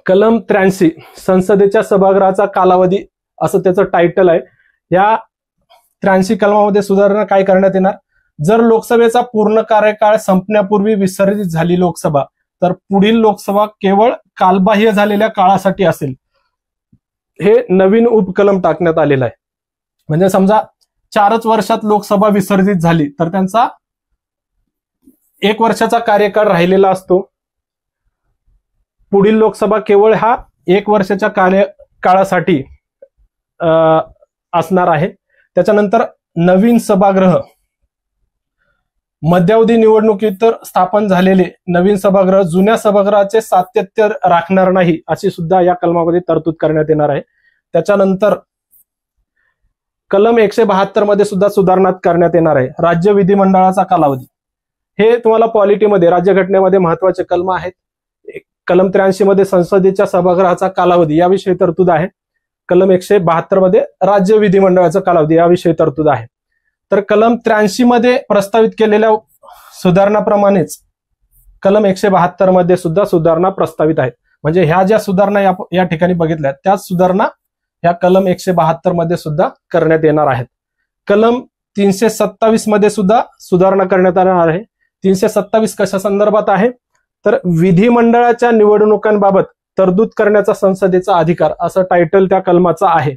कलम 83 संसदेच्या सभागृहाचा कालावधी असं त्याचं टायटल आहे. या 83 कलमामध्ये सुधारणा काय करण्यात येणार, जर लोकसभेचा पूर्ण कार्यकाळ संपण्यापूर्वी विसर्जित झाली लोकसभा तर पुढील लोकसभा केवळ कालबाह्य झालेल्या काळासाठी असेल. हे नवीन उपकलम टाकण्यात आलेलं आहे. म्हणजे समजा 4च वर्षात लोकसभा विसर्जित झाली तर त्यांचा 1 वर्षाचा कार्यकाळ राहिलेला असतो. पुढील लोकसभा केवळ हा 1 वर्षाच्या काळासाठी असणार आहे. त्याच्यानंतर नवीन सभागृह मध्यावधी निवडणुकीत तर स्थापन झालेले नवीन सभागृह जुन्या सभागृहाचे सातत्य राखणार नाही अशी सुद्धा या कलमामध्ये तरतूद करण्यात येणार आहे. त्याच्यानंतर कलम 172 मध्ये सुद्धा सुधारणा करण्यात येणार आहे. राज्य विधिमंडळाचा कालावधी, हे तुम्हाला पॉलिटीमध्ये राज्यघटनेमध्ये महत्वाचे कलम आहेत. कलम 83 मध्ये संसदेच्या सभागृहाचा कालावधी याविषयी तरतूद आहे. कलम 172 मध्ये राज्य विधिमंडळाचा कालावधी याविषयी तरतूद आहे. तर कलम 83 मध्ये प्रस्तावित केलेल्या सुधारणाप्रमाणेच कलम 172 मध्ये सुद्धा सुधारणा प्रस्तावित आहेत. म्हणजे ह्या ज्या सुधारणा या ठिकाणी बघितल्या त्याच सुधारणा या कलम 172 मध्ये सुद्धा करण्यात येणार आहेत. कलम 327 मध्ये सुद्धा सुधारणा करण्यात येणार आहे. 327 कशा संदर्भात आहे तर विधिमंडळाच्या निवडणुकांबाबत तरतूद करण्याचा संसदेचा अधिकार असं टायटल त्या कलमाचं आहे.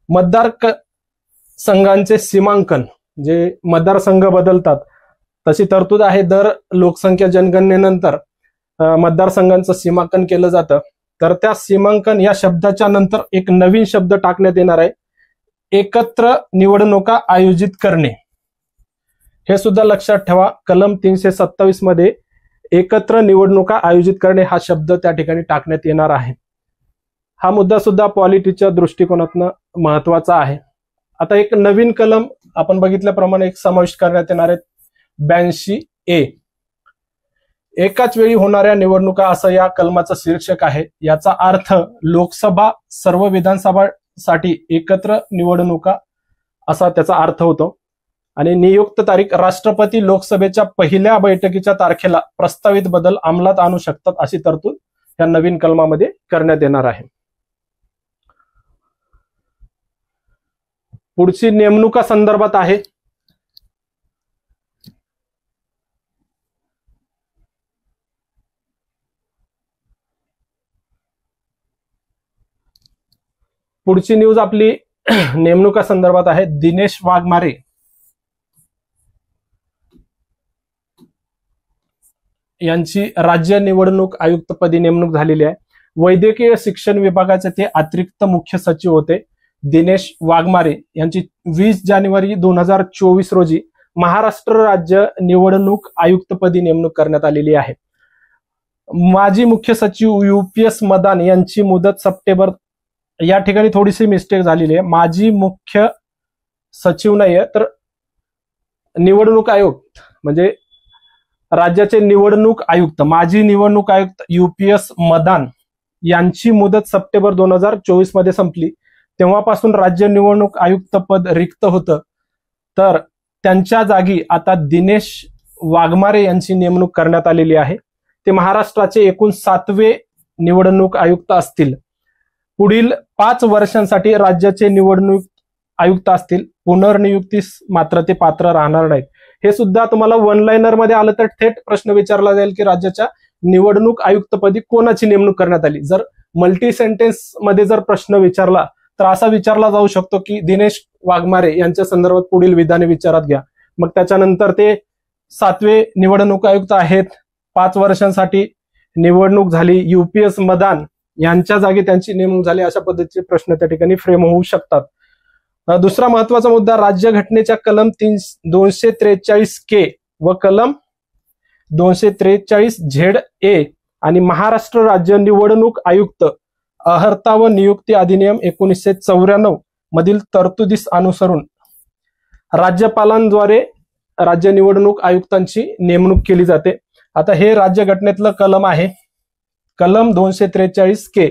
मतदार संघांचे सीमांकन, जे मतदारसंघ बदलतात तशी तरतूद आहे. दर लोकसंख्या जनगणनेनंतर मतदारसंघांचं सीमांकन केलं जातं. तर त्या सीमांकन या शब्दाच्या नंतर एक नवीन शब्द टाकण्यात येणार आहे, एकत्र निवडणुका आयोजित करणे. हे सुद्धा लक्षात ठेवा. कलम 327 मध्ये एकत्र निवडणुका आयोजित करणे हा शब्द त्या ठिकाणी टाकण्यात येणार आहे. हा मुद्दा सुद्धा पॉलिटीच्या दृष्टिकोनातून महत्वाचा आहे. आता एक नवीन कलम आपण बघितल्याप्रमाणे एक समाविष्ट करण्यात येणार आहे, 82A. एकाच वेळी होणाऱ्या निवडणुका असं या कलमाचं शीर्षक आहे. याचा अर्थ लोकसभा सर्व विधानसभासाठी एकत्र निवडणुका असा त्याचा अर्थ होतो. आणि नियुक्त तारीख राष्ट्रपती लोकसभेच्या पहिल्या बैठकीच्या तारखेला प्रस्तावित बदल अंमलात आणू शकतात अशी तरतूद या नवीन कलमामध्ये करण्यात येणार आहे. पुढची नेमणुका संदर्भात आहे. पुढची न्यूज आपली नेमणुका संदर्भात आहे. दिनेश वाघमारे यांची राज्य निवडणूक आयुक्तपदी नेमणूक झालेली आहे. वैद्यकीय शिक्षण विभागाचे ते अतिरिक्त मुख्य सचिव होते. दिनेश वाघमारे यांची 20 जानेवारी 2024 रोजी महाराष्ट्र राज्य निवडणूक आयुक्तपदी नेमणूक करण्यात आलेली आहे. माजी मुख्य सचिव UPS मदान यांची मुदत सप्टेंबर, या ठिकाणी थोडीशी मिस्टेक झालेली आहे. माजी मुख्य सचिव नाहीये तर निवडणूक आयुक्त, म्हणजे राज्याचे निवडणूक आयुक्त, माजी निवडणूक आयुक्त UPS मदान यांची मुदत सप्टेंबर 2024 मध्ये संपली. तेव्हापासून राज्य निवडणूक आयुक्त पद रिक्त होतं. तर त्यांच्या जागी आता दिनेश वाघमारे यांची नेमणूक करण्यात आलेली आहे. ते महाराष्ट्राचे एकूण 7वे निवडणूक आयुक्त असतील. पुढील 5 वर्षांसाठी राज्याचे निवडणूक आयुक्त असतील. पुनर्नियुक्तीस मात्र ते पात्र राहणार नाहीत. हे सुद्धा तुम्हाला वन लाइनर मध्ये आलं तर थेट प्रश्न विचारला जाईल की राज्याच्या निवडणूक आयुक्तपदी कोणाची नेमणूक करण्यात आली. जर मल्टी सेंटेन्स मध्ये जर प्रश्न विचारला तर असा विचारला जाऊ शकतो की दिनेश वाघमारे यांच्या संदर्भात पुढील विधाने विचारात घ्या. मग त्याच्यानंतर ते 7वे निवडणूक आयुक्त आहेत, 5 वर्षांसाठी निवडणूक झाली, UPS मदान यांच्या जागी त्यांची नेमणूक झाली, अशा पद्धतीचे प्रश्न त्या ठिकाणी फ्रेम होऊ शकतात. दुसरा महत्वाचा मुद्दा, राज्यघटनेच्या कलम 243K व कलम 243ZA आणि महाराष्ट्र राज्य निवडणूक आयुक्त अर्हता व नियुक्ती अधिनियम 1994 मधील तरतुदीस अनुसरून राज्यपालांद्वारे राज्य निवडणूक आयुक्तांची नेमणूक केली जाते. आता हे राज्यघटनेतलं कलम आहे. कलम 243K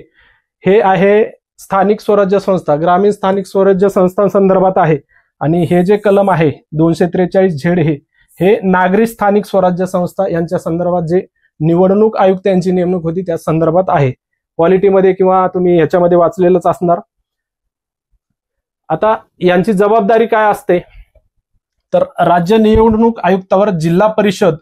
हे आहे स्थानिक स्वराज्य संस्था, ग्रामीण स्थानिक स्वराज्य संस्थांसंदर्भात आहे. आणि हे जे कलम आहे 243Z हे नागरी स्थानिक स्वराज्य संस्था यांच्या संदर्भात जे निवडणूक आयुक्त यांची नेमणूक होती त्या संदर्भात आहे. पॉलिटीमध्ये किंवा तुम्ही ह्याच्यामध्ये वाचलेलंच असणार. आता यांची जबाबदारी काय असते तर राज्य निवडणूक आयुक्तावर जिल्हा परिषद,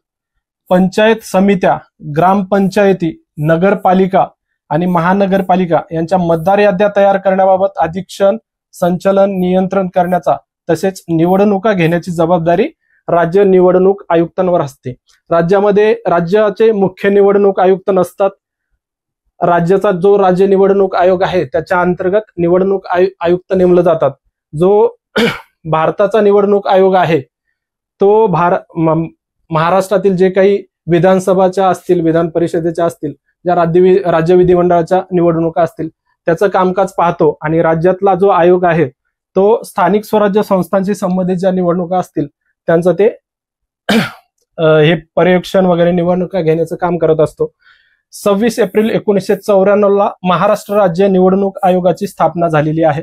पंचायत समित्या, ग्रामपंचायती, नगरपालिका आणि महानगरपालिका यांच्या मतदार याद्या तयार करण्याबाबत अधीक्षण, संचलन, नियंत्रण करण्याचा तसेच निवडणुका घेण्याची जबाबदारी राज्य निवडणूक आयुक्तांवर असते. राज्यामध्ये राज्याचे मुख्य निवडणूक आयुक्त नसतात. राज्याचा जो राज्य निवडणूक आयोग आहे त्याच्या अंतर्गत निवडणूक आयुक्त नेमले जातात. जो भारताचा निवडणूक आयोग आहे तो महाराष्ट्रातील जे काही विधानसभाच्या असतील, विधान परिषदेच्या असतील, ज्या राज्य विधिमंडळाच्या निवडणुका असतील, त्याचं कामकाज पाहतो. आणि राज्यातला जो आयोग आहे तो स्थानिक स्वराज्य संस्थांशी संबंधित ज्या निवडणुका असतील त्यांचं ते हे पर्यवेक्षण वगैरे निवडणुका घेण्याचं काम करत असतो. 26 एप्रिल 1994 महाराष्ट्र राज्य निवडणूक आयोगाची स्थापना झालेली आहे.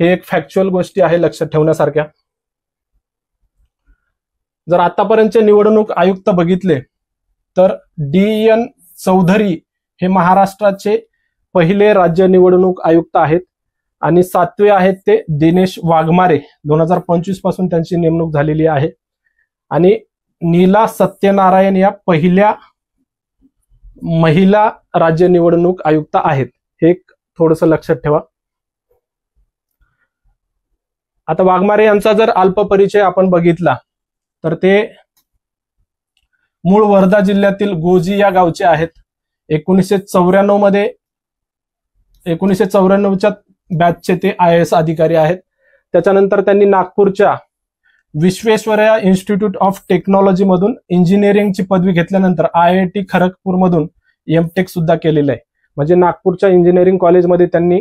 हे एक फॅक्च्युअल गोष्टी आहे लक्षात ठेवण्यासारख्या. जर आतापर्यंतचे निवडणूक आयुक्त बघितले तर DN चौधरी हे महाराष्ट्राचे पहिले राज्य निवडणूक आयुक्त आहेत आणि 7वे आहेत ते दिनेश वाघमारे. 2025 पासून त्यांची नेमणूक झालेली आहे. आणि नीला सत्यनारायण या पहिल्या महिला राज्य निवडणूक आयुक्त आहेत. हे थोडस लक्षात ठेवा. आता वाघमारे यांचा जर अल्प परिचय आपण बघितला तर ते मूळ वर्धा जिल्ह्यातील गोजी या गावचे आहेत. 1994च्या बॅचचे ते IAS अधिकारी आहेत. त्याच्यानंतर त्यांनी नागपूरच्या विश्वेश्वरय्या इन्स्टिट्यूट ऑफ टेक्नॉलॉजी मधून इंजिनिअरिंगची पदवी घेतल्यानंतर IIT खरगपूरमधून MTech सुद्धा केलेलं आहे. म्हणजे नागपूरच्या इंजिनिअरिंग कॉलेजमध्ये त्यांनी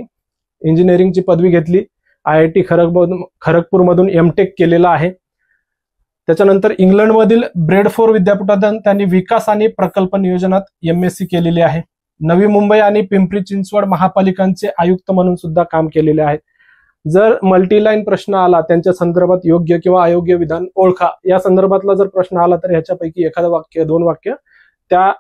इंजिनिअरिंगची पदवी घेतली. IIT खरगपूरमधून MTech केलेला आहे. त्याच्यानंतर इंग्लंडमधील ब्रेडफोर विद्यापीठातून त्यांनी विकास आणि प्रकल्प नियोजनात MSc केलेली आहे. नवी मुंबई आणि पिंपरी चिंचवड महापालिकांचे आयुक्त म्हणून सुद्धा काम केलेले आहे. जर मल्टीलाईन प्रश्न आला त्यांच्या संदर्भात योग्य किंवा अयोग्य विधान ओळखा या संदर्भातला जर प्रश्न आला तर ह्याच्यापैकी एखादं वाक्य 2 वाक्य त्या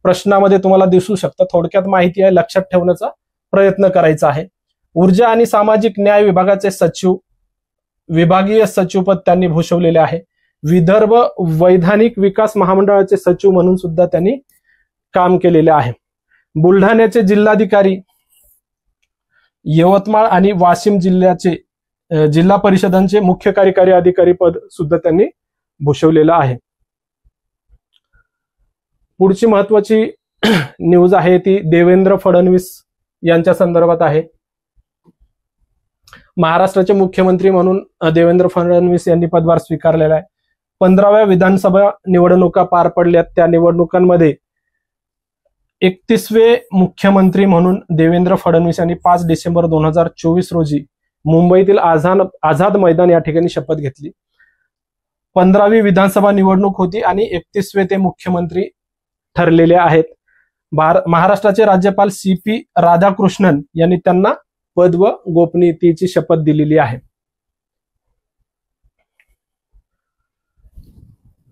प्रश्नामध्ये तुम्हाला दिसू शकतं. थोडक्यात माहिती आहे, लक्षात ठेवण्याचा प्रयत्न करायचा आहे. ऊर्जा आणि सामाजिक न्याय विभागाचे सचिव, विभागीय सचिवपद त्यांनी भूषवलेले आहे. विदर्भ वैधानिक विकास महामंडळाचे सचिव म्हणून सुद्धा त्यांनी काम केलेले आहे. बुलढाण्याचे जिल्हाधिकारी, यवतमाळ आणि वाशिम जिल्ह्याचे जिल्हा परिषदांचे मुख्य कार्यकारी अधिकारी पद सुद्धा त्यांनी भूषवलेलं आहे. पुढची महत्वाची न्यूज आहे ती देवेंद्र फडणवीस यांच्या संदर्भात आहे. महाराष्ट्राचे मुख्यमंत्री म्हणून देवेंद्र फडणवीस यांनी पदभार स्वीकारलेला आहे. 15व्या विधानसभा निवडणुका पार पडल्यात. त्या निवडणुकांमध्ये 31वे मुख्यमंत्री म्हणून देवेंद्र फडणवीस यांनी 5 डिसेंबर 2024 रोजी मुंबईतील आझाद मैदान या ठिकाणी शपथ घेतली. 15वी विधानसभा निवडणूक होती आणि 31वे ते मुख्यमंत्री ठरलेले आहेत. महाराष्ट्राचे राज्यपाल CP राधाकृष्णन यांनी त्यांना पद व गोपनीयतेची शपथ दिलेली आहे.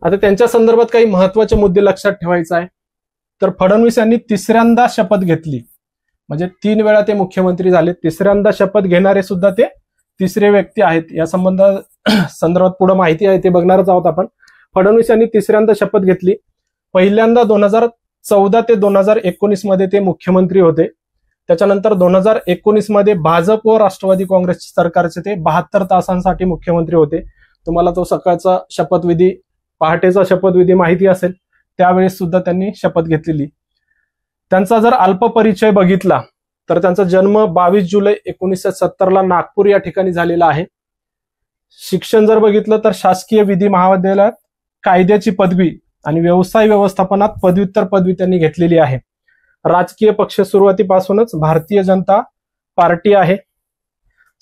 आता त्यांच्या संदर्भात काही महत्वाचे मुद्दे लक्षात ठेवायचे आहे. तर फडणवीस यांनी 3ऱ्यांदा शपथ घेतली, म्हणजे 3 वेळा ते मुख्यमंत्री झाले. 3ऱ्यांदा शपथ घेणारे सुद्धा ते 3रे व्यक्ती आहेत. या संदर्भात पुढे माहिती आहे ते बघणारच आहोत आपण. फडणवीस यांनी 3ऱ्यांदा शपथ घेतली. पहिल्यांदा 2014 ते 2019 मध्ये ते मुख्यमंत्री होते. त्याच्यानंतर 2019 मध्ये भाजप व राष्ट्रवादी काँग्रेस सरकारचे ते 72 तासांसाठी मुख्यमंत्री होते. तुम्हाला तो सकाळचा शपथविधी, पहाटेचा शपथविधी माहिती असेल. त्यावेळेस सुद्धा त्यांनी शपथ घेतलेली. त्यांचा जर अल्प परिचय बघितला तर त्यांचा जन्म 22 जुलै 1970 नागपूर या ठिकाणी झालेला आहे. शिक्षण जर बघितलं तर शासकीय विधी महाविद्यालयात कायद्याची पदवी आणि व्यवसाय व्यवस्थापनात पदव्युत्तर पदवी त्यांनी घेतलेली आहे. राजकीय पक्ष सुरुवातीपासूनच भारतीय जनता पार्टी आहे.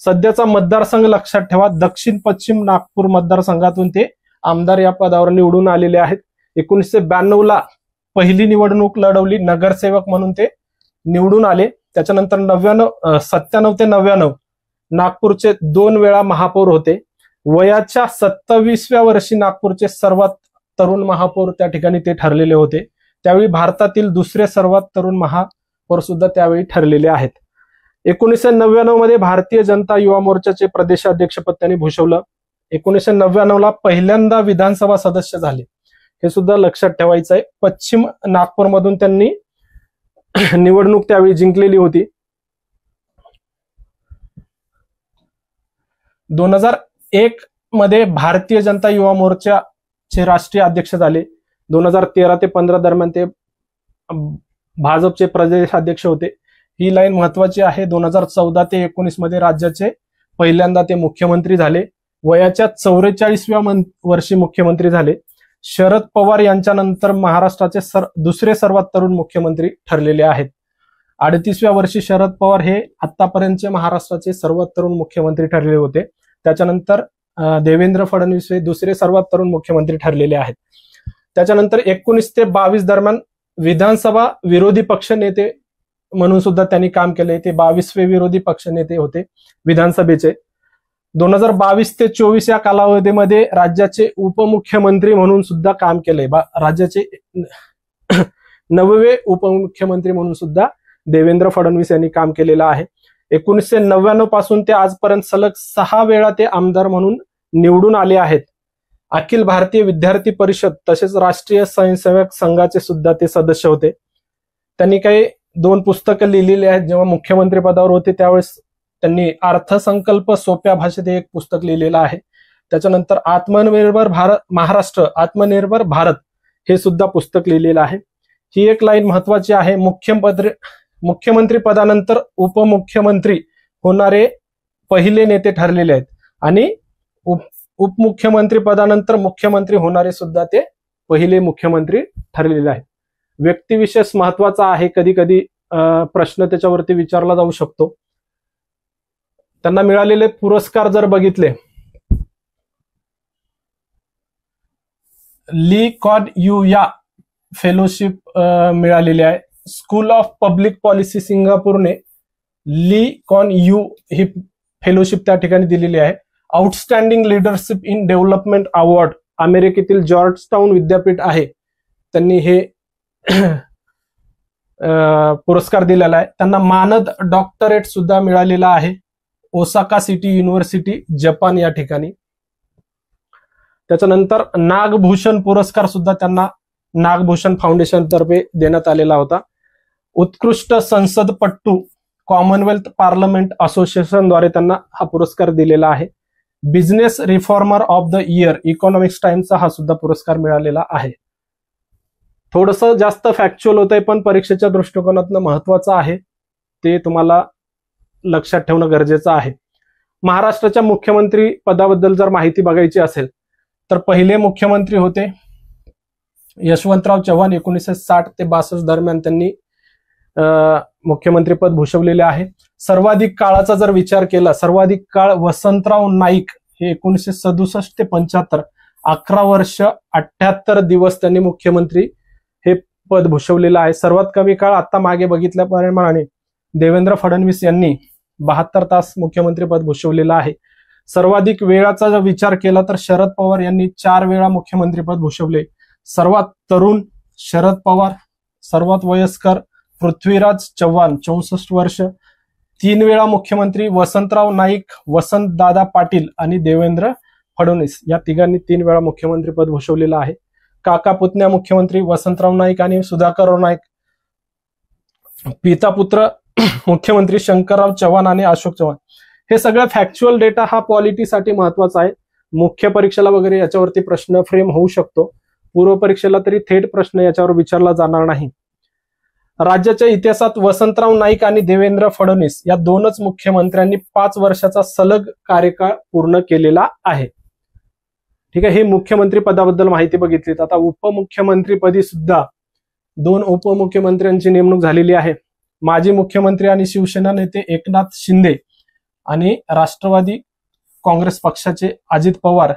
सध्याचा मतदारसंघ लक्षात ठेवा, दक्षिण पश्चिम नागपूर मतदारसंघातून ते आमदार या पदावर निवडून आलेले आहेत. 1992 पहिली निवडणूक लढवली, नगरसेवक म्हणून ते निवडून आले. त्याच्यानंतर 97 ते 99 नागपूरचे 2 वेळा महापौर होते. वयाच्या 27व्या वर्षी नागपूरचे सर्वात तरुण महापौर त्या ठिकाणी ते ठरलेले होते. त्यावेळी भारतातील दुसरे सर्वात तरुण महापौर सुद्धा त्यावेळी ठरलेले आहेत. 1999 मध्ये भारतीय जनता युवा मोर्चाचे प्रदेशाध्यक्षपद त्यांनी भूषवलं. 1999 पहिल्यांदा विधानसभा सदस्य झाले, हे सुद्धा लक्षात ठेवायचं आहे. पश्चिम नागपूरमधून त्यांनी निवडणूक त्यावेळी जिंकलेली होती. 2001 मध्ये भारतीय जनता युवा मोर्चाचे राष्ट्रीय अध्यक्ष झाले. 2013 ते 15 दरम्यान ते भाजपचे प्रदेशाध्यक्ष होते. ही लाईन महत्वाची आहे. 2014 ते 19 मध्ये राज्याचे पहिल्यांदा ते मुख्यमंत्री झाले. वयाच्या 44व्या वर्षी मुख्यमंत्री झाले. शरद पवार यांच्यानंतर महाराष्ट्राचे दुसरे सर्वात तरुण मुख्यमंत्री ठरलेले आहेत. 38व्या वर्षी शरद पवार हे आतापर्यंतचे महाराष्ट्राचे सर्वात तरुण मुख्यमंत्री ठरले होते. त्याच्यानंतर देवेंद्र फडणवीस हे दुसरे सर्वात तरुण मुख्यमंत्री ठरलेले आहेत. त्याच्यानंतर 19 ते 22 दरम्यान विधानसभा विरोधी पक्ष नेते म्हणून सुद्धा त्यांनी काम केले. ते 22वे विरोधी पक्ष नेते होते विधानसभेचे. 2022 ते 24 या कालावधीमध्ये राज्याचे उपमुख्यमंत्री म्हणून सुद्धा काम केले. राज्याचे 9वे उपमुख्यमंत्री म्हणून सुद्धा देवेंद्र फडणवीस यांनी काम केलेलं आहे. 1999 पासून ते आजपर्यंत सलग 6 वेळा ते आमदार म्हणून निवडून आले आहेत. अखिल भारतीय विद्यार्थी परिषद तसेच राष्ट्रीय स्वयंसेवक संघाचे सुद्धा ते सदस्य होते. त्यांनी काही 2 पुस्तकं लिहिलेली आहेत. जेव्हा मुख्यमंत्री पदावर होते त्यावेळेस त्यांनी अर्थसंकल्प सोप्या भाषेत एक पुस्तक लिहिलेलं आहे. त्याच्यानंतर आत्मनिर्भर भारत महाराष्ट्र आत्मनिर्भर भारत हे सुद्धा पुस्तक लिहिलेलं आहे. ही एक लाईन महत्वाची आहे. मुख्यमंत्री पदानंतर उपमुख्यमंत्री होणारे पहिले नेते ठरलेले आहेत आणि उपमुख्यमंत्री पदानंतर मुख्यमंत्री होणारे सुद्धा ते पहिले मुख्यमंत्री ठरलेले आहेत. व्यक्तिविशेष महत्वाचा आहे. कधी कधी प्रश्न त्याच्यावरती विचारला जाऊ शकतो. त्यांना मिळालेले पुरस्कार जर बघितले, ली कॉन यू या फेलोशिप मिळालेली आहे. स्कूल ऑफ पब्लिक पॉलिसी सिंगापूरने ली कॉन यू ही फेलोशिप त्या ठिकाणी दिलेली आहे. Outstanding leadership in development award अमेरिकेतील जॉर्ज टाउन विद्यापीठ आहे, त्यांनी हे पुरस्कार दिलेला आहे. त्यांना मानद डॉक्टरेट सुद्धा मिळालेला आहे ओसाका सिटी युनिव्हर्सिटी जपान या ठिकाणी. त्याच्यानंतर नागभूषण पुरस्कार सुद्धा त्यांना नागभूषण फाउंडेशन तर्फे देण्यात आलेला होता. उत्कृष्ट संसदपटू कॉमनवेल्थ पार्लमेंट असोसिएशन द्वारे त्यांना हा पुरस्कार दिलेला आहे. Business reformer of the year Economics टाइम्सचा हा सुद्धा पुरस्कार मिळालेला आहे. थोडंसं जास्त फॅक्च्युअल होतंय पण परीक्षेच्या दृष्टिकोनातून महत्वाचं आहे, ते तुम्हाला लक्षात ठेवणं गरजेचं आहे. महाराष्ट्राच्या मुख्यमंत्री पदाबद्दल जर माहिती बघायची असेल तर पहिले मुख्यमंत्री होते यशवंतराव चव्हाण. 1960 ते 62 दरम्यान त्यांनी मुख्यमंत्रीपद भूषवलेले आहे. सर्वाधिक काळाचा जर विचार केला, सर्वाधिक काळ वसंतराव नाईक हे 1967 ते 75 11 वर्ष 78 दिवस त्यांनी मुख्यमंत्री हे पद भूषवलेलं आहे. सर्वात कमी काळ आता मागे बघितल्याप्रमाणे देवेंद्र फडणवीस यांनी 72 तास मुख्यमंत्री पद भूषवलेलं आहे. सर्वाधिक वेळाचा जर विचार केला तर शरद पवार यांनी 4 वेळा मुख्यमंत्रीपद भूषवले. सर्वात तरुण शरद पवार, सर्वात वयस्कर पृथ्वीराज चव्हाण 64 वर्ष, 3 वेळा मुख्यमंत्री वसंतराव नाईक, वसंतदादा पाटील आणि देवेंद्र फडणवीस या तिघांनी 3 वेळा मुख्यमंत्रीपद भूषवलेलं आहे. काका पुतण्या मुख्यमंत्री वसंतराव नाईक आणि सुधाकरराव नाईक, पिता पुत्र मुख्यमंत्री शंकरराव चव्हाण आणि अशोक चव्हाण. हे सगळं फॅक्च्युअल डेटा हा पॉलिटीसाठी महत्वाचा आहे. मुख्य परीक्षेला वगैरे याच्यावरती प्रश्न फ्रेम होऊ शकतो. पूर्व परीक्षेला तरी थेट प्रश्न याच्यावर विचारला जाणार नाही. राज्याच्या इतिहासात वसंतराव नाईक आणि देवेंद्र फडणवीस या 2च मुख्यमंत्र्यांनी 5 वर्षाचा सलग कार्यकाळ पूर्ण केलेला आहे. ठीक आहे, हे मुख्यमंत्री पदाबद्दल माहिती बघितली. आता उपमुख्यमंत्रीपदी सुद्धा 2 उपमुख्यमंत्र्यांची नेमणूक झालेली आहे. माजी मुख्यमंत्री आणि शिवसेना नेते एकनाथ शिंदे आणि राष्ट्रवादी काँग्रेस पक्षाचे अजित पवार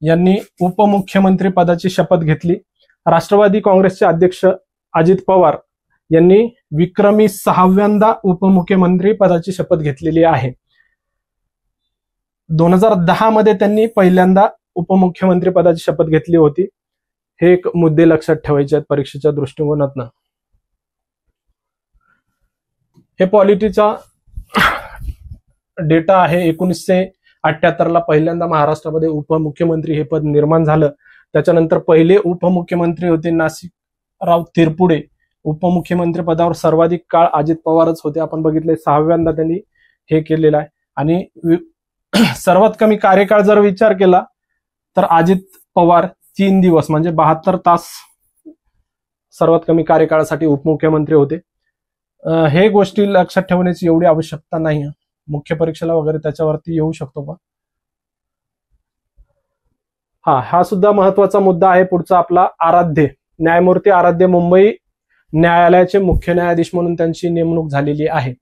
यांनी उपमुख्यमंत्री पदाची शपथ घेतली. राष्ट्रवादी काँग्रेसचे अध्यक्ष अजित पवार यांनी विक्रमी 6व्यांदा उपमुख्यमंत्री पदाची शपथ घेतलेली आहे. 2010 मध्ये त्यांनी पहिल्यांदा उपमुख्यमंत्री पदाची शपथ घेतली होती. हे एक मुद्दे लक्षात ठेवायचे आहेत परीक्षेच्या दृष्टिकोनातून. हे पॉलिटीचा डेटा आहे. 1978 पहिल्यांदा महाराष्ट्रामध्ये उपमुख्यमंत्री हे पद निर्माण झालं. त्याच्यानंतर पहिले उपमुख्यमंत्री होते नाशिकराव तिरपुडे. उपमुख्यमंत्री पदावर सर्वाधिक काळ अजित पवारच होते. आपण बघितले 6व्यांदा त्यांनी हे केलेलं आहे. आणि सर्वात कमी कार्यकाळ जर विचार केला तर अजित पवार 3 दिवस म्हणजे 72 तास सर्वात कमी कार्यकाळासाठी उपमुख्यमंत्री होते. हे गोष्टी लक्षात ठेवण्याची एवढी आवश्यकता नाही. मुख्य परीक्षेला वगैरे त्याच्यावरती येऊ शकतो. पण हा सुद्धा महत्वाचा मुद्दा आहे पुढचा आपला. आराध्य न्यायमूर्ती आराध्य मुंबई न्यायालयाचे मुख्य न्यायाधीश म्हणून त्यांची नेमणूक झालेली आहे.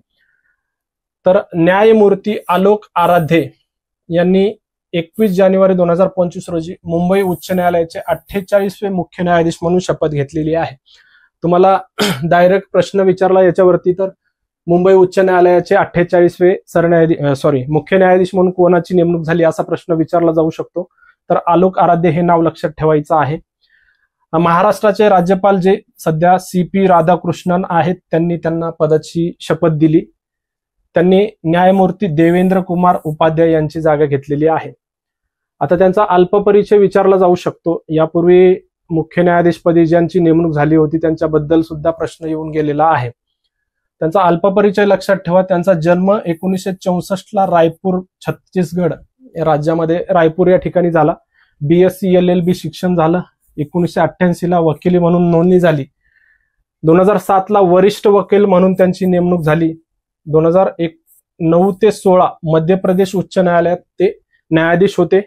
तर न्यायमूर्ती आलोक आराध्य यांनी 21 जानेवारी 2025 रोजी मुंबई उच्च न्यायालयाचे 48वे मुख्य न्यायाधीश म्हणून शपथ घेतलेली आहे. तुम्हाला डायरेक्ट प्रश्न विचारला याच्यावरती तर मुंबई उच्च न्यायालयाचे 48वे मुख्य न्यायाधीश म्हणून कोणाची नेमणूक झाली असा प्रश्न विचारला जाऊ शकतो. तर आलोक आराध्य हे नाव लक्षात ठेवायचं आहे. महाराष्ट्राचे राज्यपाल जे सध्या CP राधाकृष्णन आहेत त्यांनी त्यांना पदाची शपथ दिली. त्यांनी न्यायमूर्ती देवेंद्र कुमार उपाध्याय यांची जागा घेतलेली आहे. आता त्यांचा अल्पपरिचय विचारला जाऊ शकतो. यापूर्वी मुख्य न्यायाधीशपदी ज्यांची नेमणूक झाली होती त्यांच्याबद्दल सुद्धा प्रश्न येऊन गेलेला आहे. त्यांचा अल्पपरिचय लक्षात ठेवा. त्यांचा जन्म 1964 रायपूर छत्तीसगड राज्यामध्ये रायपूर या ठिकाणी झाला. BSc LLB शिक्षण झालं. 1988 वकिली म्हणून नोंदणी झाली. 2007 वरिष्ठ वकील म्हणून त्यांची नेमणूक झाली. 2009 ते 16 मध्य प्रदेश उच्च न्यायालयात ते न्यायाधीश होते.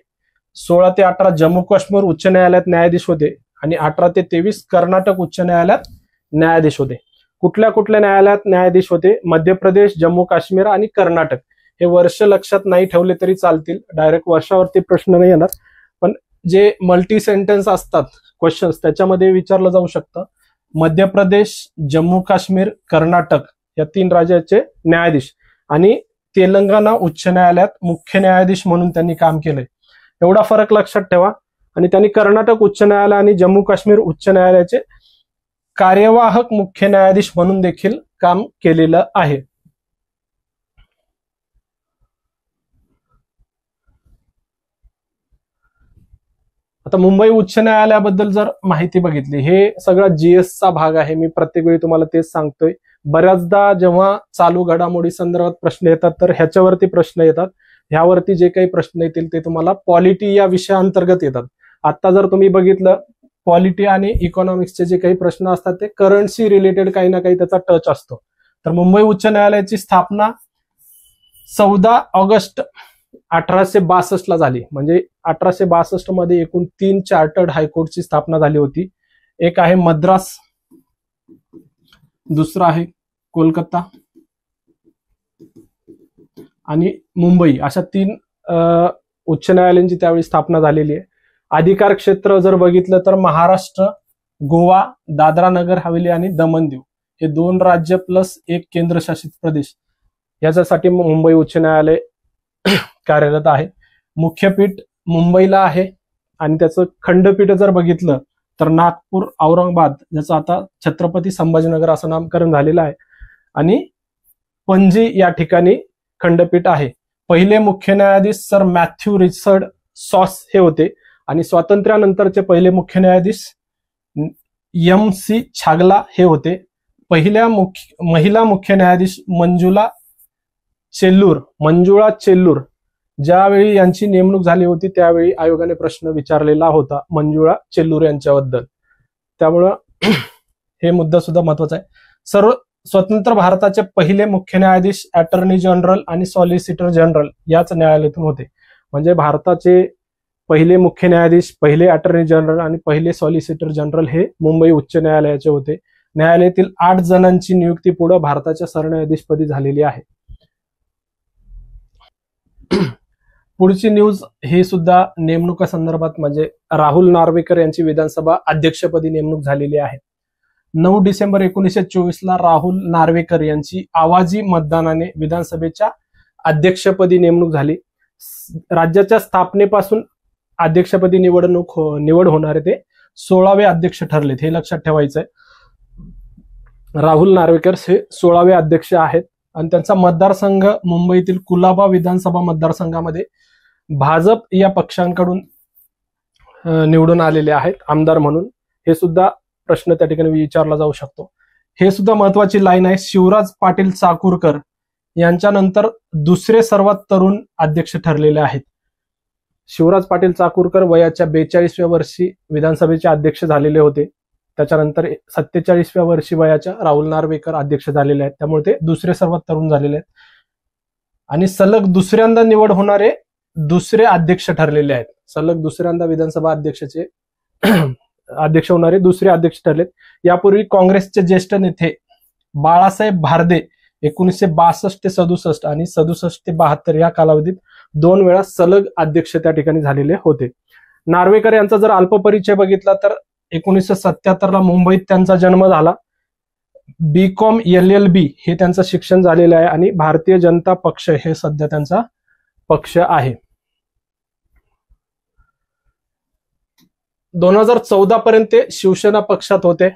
16 ते 18 जम्मू काश्मीर उच्च न्यायालयात न्यायाधीश होते आणि 18 ते 23 कर्नाटक उच्च न्यायालयात न्यायाधीश होते. कुठल्या कुठल्या न्यायालयात न्यायाधीश होते? मध्य प्रदेश, जम्मू काश्मीर आणि कर्नाटक. हे वर्ष लक्षात नाही ठेवले तरी चालतील, डायरेक्ट वर्षावरती प्रश्न नाही येणार. पण जे मल्टी सेंटेन्स असतात क्वेश्चन्स त्याच्यामध्ये विचारलं जाऊ शकतं. मध्य प्रदेश, जम्मू काश्मीर, कर्नाटक या 3 राज्याचे न्यायाधीश आणि तेलंगणा उच्च न्यायालयात मुख्य न्यायाधीश म्हणून त्यांनी काम केलंय. एवढा फरक लक्षात ठेवा. आणि त्यांनी कर्नाटक उच्च न्यायालय आणि जम्मू काश्मीर उच्च न्यायालयाचे कार्यवाहक मुख्य न्यायाधीश म्हणून देखील काम केलेलं आहे. आता मुंबई उच्च न्यायालयाबद्दल जर माहिती बघितली, हे सगळा GSचा भाग आहे. मी प्रत्येक वेळी तुम्हाला तेच सांगतोय. बऱ्याचदा जेव्हा चालू घडामोडी संदर्भात प्रश्न येतात तर ह्याच्यावरती प्रश्न येतात. ह्यावरती जे काही प्रश्न येतील ते तुम्हाला पॉलिटी या विषयाअंतर्गत येतात. आता जर तुम्ही बघितलं पॉलिटी आणि इकॉनॉमिक्सचे जे काही प्रश्न असतात ते करन्सी रिलेटेड काही ना काही त्याचा टच असतो. तर मुंबई उच्च न्यायालयाची स्थापना 14 ऑगस्ट 1862 ला झाली. म्हणजे 1862 मध्ये एकूण 3 चार्टर्ड हायकोर्टची स्थापना झाली होती. एक आहे मद्रास, दुसरा आहे कोलकाता आणि मुंबई, अशा 3 उच्च न्यायालयांची त्यावेळी स्थापना झालेली आहे. अधिकार क्षेत्र जर बघितलं तर महाराष्ट्र, गोवा, दादरा नगर हवेली आणि दमण दीव हे 2 राज्य प्लस 1 केंद्रशासित प्रदेश याच्यासाठी मुंबई उच्च न्यायालय कार्यरत आहे. मुख्यपीठ मुंबईला आहे आणि त्याचं खंडपीठ जर बघितलं तर नागपूर, औरंगाबाद, ज्याचं आता छत्रपती संभाजीनगर असं नामकरण झालेलं आहे, आणि पणजी या ठिकाणी खंडपीठ आहे. पहिले मुख्य न्यायाधीश सर मॅथ्यू रिचर्ड सॉस हे होते आणि स्वातंत्र्यानंतरचे पहिले मुख्य न्यायाधीश MC छागला हे होते. पहिल्या महिला मुख्य न्यायाधीश मंजुळा चेल्लूर ज्यावेळी यांची नेमणूक झाली होती त्यावेळी आयोगाने प्रश्न विचारलेला होता मंजुळा चेल्लूर यांच्याबद्दल. त्यामुळं हे मुद्दा सुद्धा महत्वाचा आहे. सर्व स्वतंत्र भारताचे पहिले मुख्य न्यायाधीश अटॉर्नी जनरल आणि सॉलिसिटर जनरल याच न्यायालयातून होते. म्हणजे भारताचे पहिले मुख्य न्यायाधीश, पहिले अटॉर्नी जनरल आणि पहिले सॉलिसिटर जनरल हे मुंबई उच्च न्यायालयाचे होते. न्यायालयातील 8 जणांची नियुक्ती पुढे भारताच्या सरन्यायाधीशपदी झालेली आहे. पुढची न्यूज ही सुद्धा नेमणुका संदर्भात, म्हणजे राहुल नार्वेकर यांची विधानसभा अध्यक्षपदी नेमणूक झालेली आहे. 9 डिसेंबर 1924 ला राहुल नार्वेकर यांची आवाजी मतदानाने विधानसभेच्या अध्यक्षपदी नेमणूक झाली. राज्याच्या स्थापनेपासून अध्यक्षपदी निवड होणारे ते 16वे अध्यक्ष ठरलेत, हे लक्षात ठेवायचं आहे. राहुल नार्वेकर हे 16वे अध्यक्ष आहेत आणि त्यांचा मतदारसंघ मुंबईतील कुलाबा विधानसभा मतदारसंघामध्ये भाजप या पक्षांकडून निवडून आलेले आहेत आमदार म्हणून. हे सुद्धा प्रश्न त्या ठिकाणी विचारला जाऊ शकतो. हे सुद्धा महत्वाची लाईन आहे. शिवराज पाटील चाकूरकर यांच्यानंतर दुसरे सर्वात तरुण अध्यक्ष ठरलेले आहेत. शिवराज पाटील चाकूरकर वयाच्या 42व्या वर्षी विधानसभेचे अध्यक्ष झालेले होते. त्याच्यानंतर 47व्या वर्षी वयाच्या राहुल नार्वेकर अध्यक्ष झालेले आहेत. त्यामुळे ते दुसरे सर्वात तरुण झालेले आहेत आणि सलग दुसऱ्यांदा निवड होणारे दुसरे अध्यक्ष ठरलेले आहेत, सलग दुसऱ्यांदा विधानसभा अध्यक्षाचे अध्यक्ष होणारे दुसरे अध्यक्ष ठरलेत. यापूर्वी काँग्रेसचे ज्येष्ठ नेते बाळासाहेब भारदे 1962 ते 67 आणि 67 ते 72 या कालावधीत 2 वेळा सलग अध्यक्ष त्या ठिकाणी झालेले होते. नार्वेकर यांचा जर अल्पपरिचय बघितला तर 1977 मुंबईत त्यांचा जन्म झाला. BCom LLB हे त्यांचं शिक्षण झालेलं आहे आणि भारतीय जनता पक्ष हे सध्या त्यांचा पक्ष आहे. 2014 पर्यंत ते शिवसेना पक्षात होते.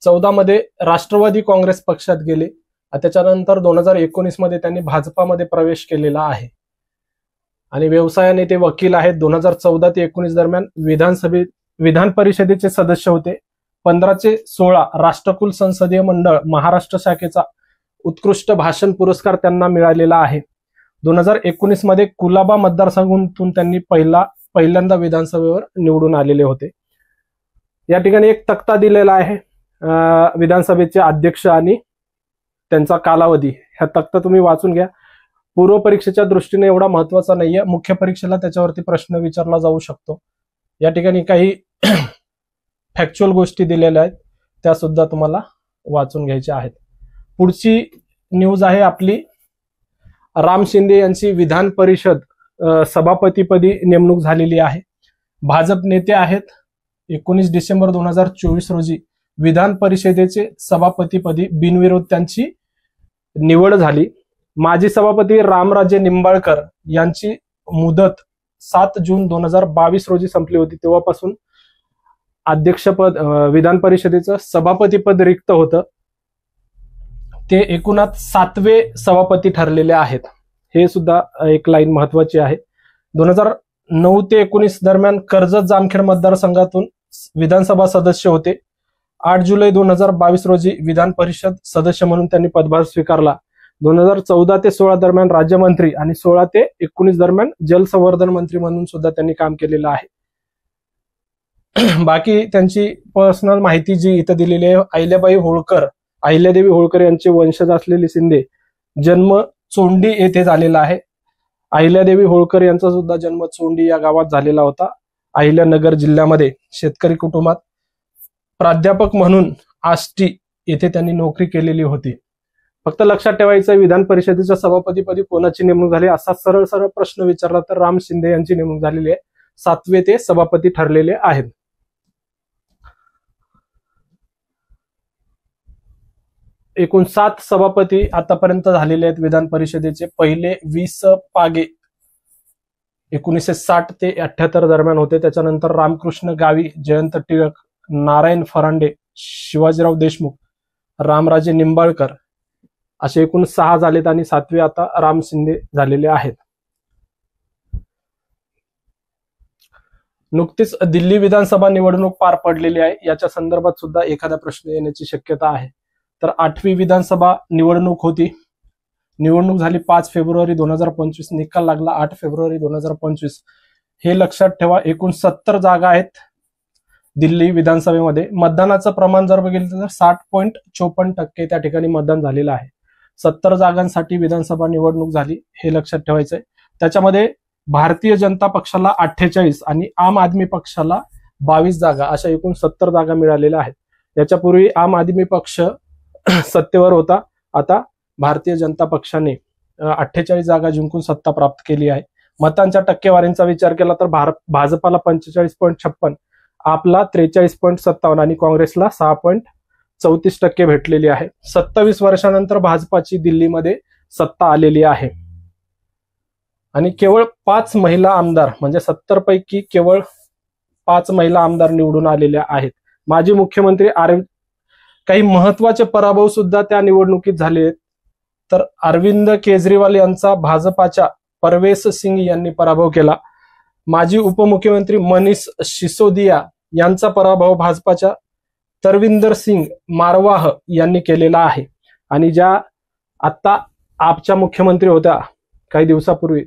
14 मध्ये राष्ट्रवादी काँग्रेस पक्षात गेले. त्याच्यानंतर 2019 मध्ये त्यांनी भाजपामध्ये प्रवेश केलेला आहे आणि व्यवसायाने ते वकील आहेत. 2014 ते 19 दरम्यान विधान परिषदेचे सदस्य होते. 15 ते 16 राष्ट्रकुल संसदीय मंडळ महाराष्ट्र शाखेचा उत्कृष्ट भाषण पुरस्कार त्यांना मिळालेला आहे. 2019 मध्ये कुलाबा मतदारसंघातून त्यांनी पहिल्यांदा विधानसभेवर निवडून आलेले होते. या ठिकाणी एक तक्ता दिलेला आहे विधानसभेचे अध्यक्ष आणि त्यांचा कालावधी. हा तक्ता तुम्ही वाचून घ्या. पूर्व परीक्षेच्या दृष्टीने एवढा महत्वाचा नाहीये, मुख्य परीक्षेला त्याच्यावरती प्रश्न विचारला जाऊ शकतो. या ठिकाणी काही फॅक्च्युअल गोष्टी दिलेल्या आहेत, त्या सुद्धा तुम्हाला वाचून घ्यायच्या आहेत. पुढची न्यूज आहे आपली, राम शिंदे यांची विधान परिषद सभापतीपदी नेमणूक झालेली आहे. भाजप नेते आहेत. 19 डिसेंबर 2024 रोजी विधान परिषदेचे सभापतीपदी बिनविरोध त्यांची निवड झाली. माजी सभापती रामराजे निंबाळकर यांची मुदत 7 जून 2022 रोजी संपली होती. तेव्हापासून अध्यक्षपद विधान परिषदेचं सभापतीपद रिक्त होतं. ते एकूणात 7वे सभापती ठरलेले आहेत. हे सुद्धा एक लाईन महत्वाची आहे. 2009 ते 19 दरम्यान कर्जत जामखेड मतदारसंघातून विधानसभा सदस्य होते. 8 जुलै 2022 रोजी विधान परिषद सदस्य म्हणून त्यांनी पदभार स्वीकारला. 2014 ते 16 दरम्यान राज्यमंत्री आणि 16 ते 19 दरम्यान जलसंवर्धन मंत्री म्हणून सुद्धा त्यांनी काम केलेलं आहे. बाकी त्यांची पर्सनल माहिती जी इथं दिलेली आहे, अहिल्यादेवी होळकर यांचे वंशज असलेले शिंदे, जन्म चोंडी येथे झालेला आहे. अहिल्यादेवी होळकर यांचा सुद्धा जन्म चोंडी या गावात झालेला होता, अहिल्यानगर जिल्ह्यामध्ये. शेतकरी कुटुंबात प्राध्यापक म्हणून आष्टी येथे त्यांनी नोकरी केलेली होती. फक्त लक्षात ठेवायचं, विधान परिषदेच्या सभापतीपदी कोणाची नेमणूक झाली असा सरळ सरळ प्रश्न विचारला तर राम शिंदे यांची नेमणूक झालेली आहे. 7वे ते सभापती ठरलेले आहेत. एकूण 7 सभापती आतापर्यंत झालेले आहेत विधान परिषदेचे. पहिले 20 पागे 1960 ते 78 दरम्यान होते. त्याच्यानंतर रामकृष्ण गावी, जयंत टिळक, नारायण फरांडे, शिवाजीराव देशमुख, रामराजे निंबाळकर असे एकूण 6 झालेत आणि 7वे आता राम शिंदे झालेले आहेत. नुकतीच दिल्ली विधानसभा निवडणूक पार पडलेली आहे. याच्या संदर्भात सुद्धा एखादा प्रश्न येण्याची शक्यता आहे. तर 8वी विधानसभा निवडणूक होती. निवडणूक झाली 5 फेब्रुवारी 2025. निकाल लागला 8 फेब्रुवारी 2025. हे लक्षात ठेवा. एकूण 70 जागा आहेत दिल्ली विधानसभेमध्ये. मतदानाचं प्रमाण जर बघितलं तर 60.54% त्या ठिकाणी मतदान झालेलं आहे. 70 जागांसाठी विधानसभा निवडणूक झाली, हे लक्षात ठेवायचंय. त्याच्यामध्ये भारतीय जनता पक्षाला 48 आणि आम आदमी पक्षाला 22 जागा, अशा एकूण 70 जागा मिळालेल्या आहेत. याच्यापूर्वी आम आदमी पक्ष सत्तेवर होता. आता भारतीय जनता पक्षाने 48 जागा जिंकून सत्ता प्राप्त केली आहे. मतांच्या टक्केवारीचा विचार केला तर भाजपाला 45.56, आपला 43.57 आणि काँग्रेसला 6.34% भेटलेली आहे. 27 वर्षानंतर भाजपाची दिल्लीमध्ये सत्ता आलेली आहे आणि केवळ 5 महिला आमदार, म्हणजे 70 पैकी केवळ 5 महिला आमदार निवडून आलेल्या आहेत. माजी मुख्यमंत्री काही महत्वाचे पराभव सुद्धा त्या निवडणुकीत झाले आहेत. तर अरविंद केजरीवाल यांचा भाजपाच्या परवेश सिंग यांनी पराभव केला. माजी उपमुख्यमंत्री मनीष सिसोदिया यांचा पराभव भाजपाच्या तरविंदर सिंग मारवाह यांनी केलेला आहे. आणि ज्या आता आपच्या मुख्यमंत्री होत्या काही दिवसापूर्वी,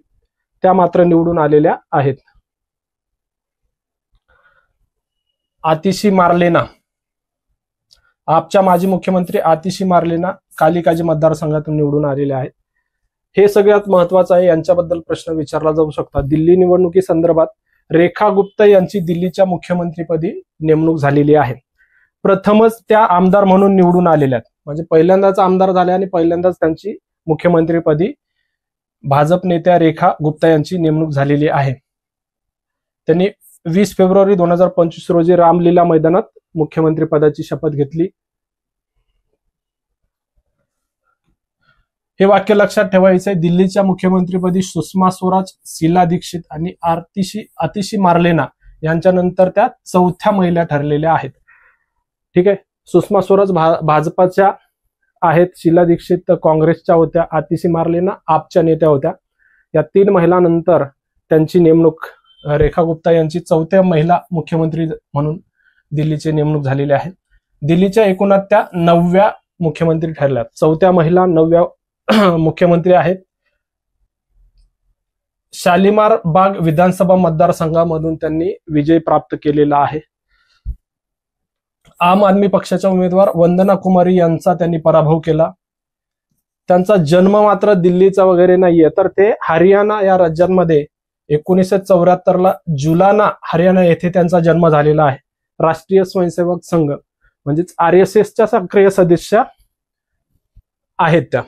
त्या मात्र निवडून आलेल्या आहेत. आतिशी मार्लेना, आपच्या माजी मुख्यमंत्री आतिशी मार्लेना कालिकाजी मतदारसंघातून निवडून आलेले आहेत. हे सगळ्यात महत्वाचं आहे, यांच्याबद्दल प्रश्न विचारला जाऊ शकतात. दिल्ली निवडणुकी संदर्भात रेखा गुप्ता यांची दिल्लीच्या मुख्यमंत्रीपदी नेमणूक झालेली आहे. प्रथमच त्या आमदार म्हणून निवडून आलेल्या आहेत, म्हणजे पहिल्यांदाच आमदार झाल्या आणि पहिल्यांदाच त्यांची मुख्यमंत्रीपदी भाजप नेत्या रेखा गुप्ता यांची नेमणूक झालेली आहे. त्यांनी 20 फेब्रुवारी 2025 रोजी रामलीला मैदानात मुख्यमंत्री पदाची शपथ घेतली. हे वाक्य लक्षात ठेवायचंय. दिल्लीच्या मुख्यमंत्रीपदी सुषमा स्वराज, शीला दीक्षित आणि आतिशी मार्लेना यांच्यानंतर त्या चौथ्या महिला ठरलेल्या आहेत. ठीक आहे. सुषमा स्वराज भाजपाच्या आहेत, शीला दीक्षित काँग्रेसच्या होत्या, आतिशी मार्लेना आपच्या नेत्या होत्या. या 3 महिलांनंतर त्यांची नेमणूक रेखा गुप्ता यांची चौथ्या महिला मुख्यमंत्री म्हणून दिल्लीची नेमणूक झालेली आहे. दिल्लीच्या एकूणात त्या 9व्या मुख्यमंत्री ठरल्या. चौथ्या महिला 9व्या मुख्यमंत्री आहेत. शालिमार बाग विधानसभा मतदारसंघामधून त्यांनी विजय प्राप्त केलेला आहे. आम आदमी पक्षाच्या उमेदवार वंदना कुमारी यांचा त्यांनी पराभव केला. त्यांचा जन्म मात्र दिल्लीचा वगैरे नाहीये, तर ते हरियाणा या राज्यांमध्ये 1974 जुलाना हरियाणा येथे त्यांचा जन्म झालेला आहे. राष्ट्रीय स्वयंसेवक संघ म्हणजेच RSSच्या सक्रिय सदस्य आहेत त्या.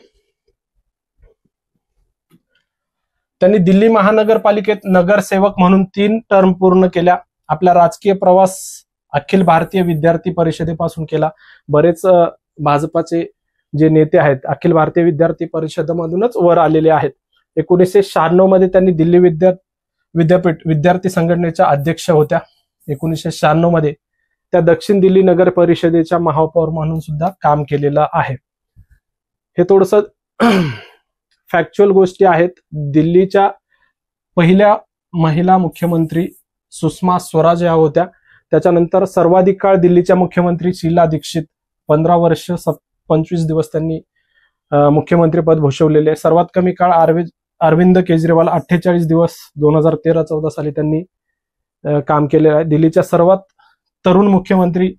त्यांनी दिल्ली महानगरपालिकेत नगरसेवक म्हणून 3 टर्म पूर्ण केल्या. आपला राजकीय प्रवास अखिल भारतीय विद्यार्थी परिषदेपासून केला. बरेच भाजपाचे जे नेते आहेत अखिल भारतीय विद्यार्थी परिषदेमधूनच वर आलेले आहेत. 1996 मध्ये त्यांनी दिल्ली विद्यापीठ विद्यार्थी संघटनेच्या अध्यक्ष होत्या. 1996 मध्ये त्या दक्षिण दिल्ली नगर परिषदेच्या महापौर म्हणून सुद्धा काम केलेलं आहे. हे थोडस फॅक्च्युअल गोष्टी आहेत. दिल्लीच्या पहिल्या महिला मुख्यमंत्री सुषमा स्वराज या होत्या. त्याच्यानंतर सर्वाधिक काळ दिल्लीच्या मुख्यमंत्री शीला दीक्षित 15 वर्ष 25 दिवस त्यांनी मुख्यमंत्री पद भूषवलेले. सर्वात कमी काळ अरविंद केजरीवाल 48 दिवस 2013-14 साली त्यांनी काम केलेलं आहे. दिल्लीच्या सर्वात तरुण मुख्यमंत्री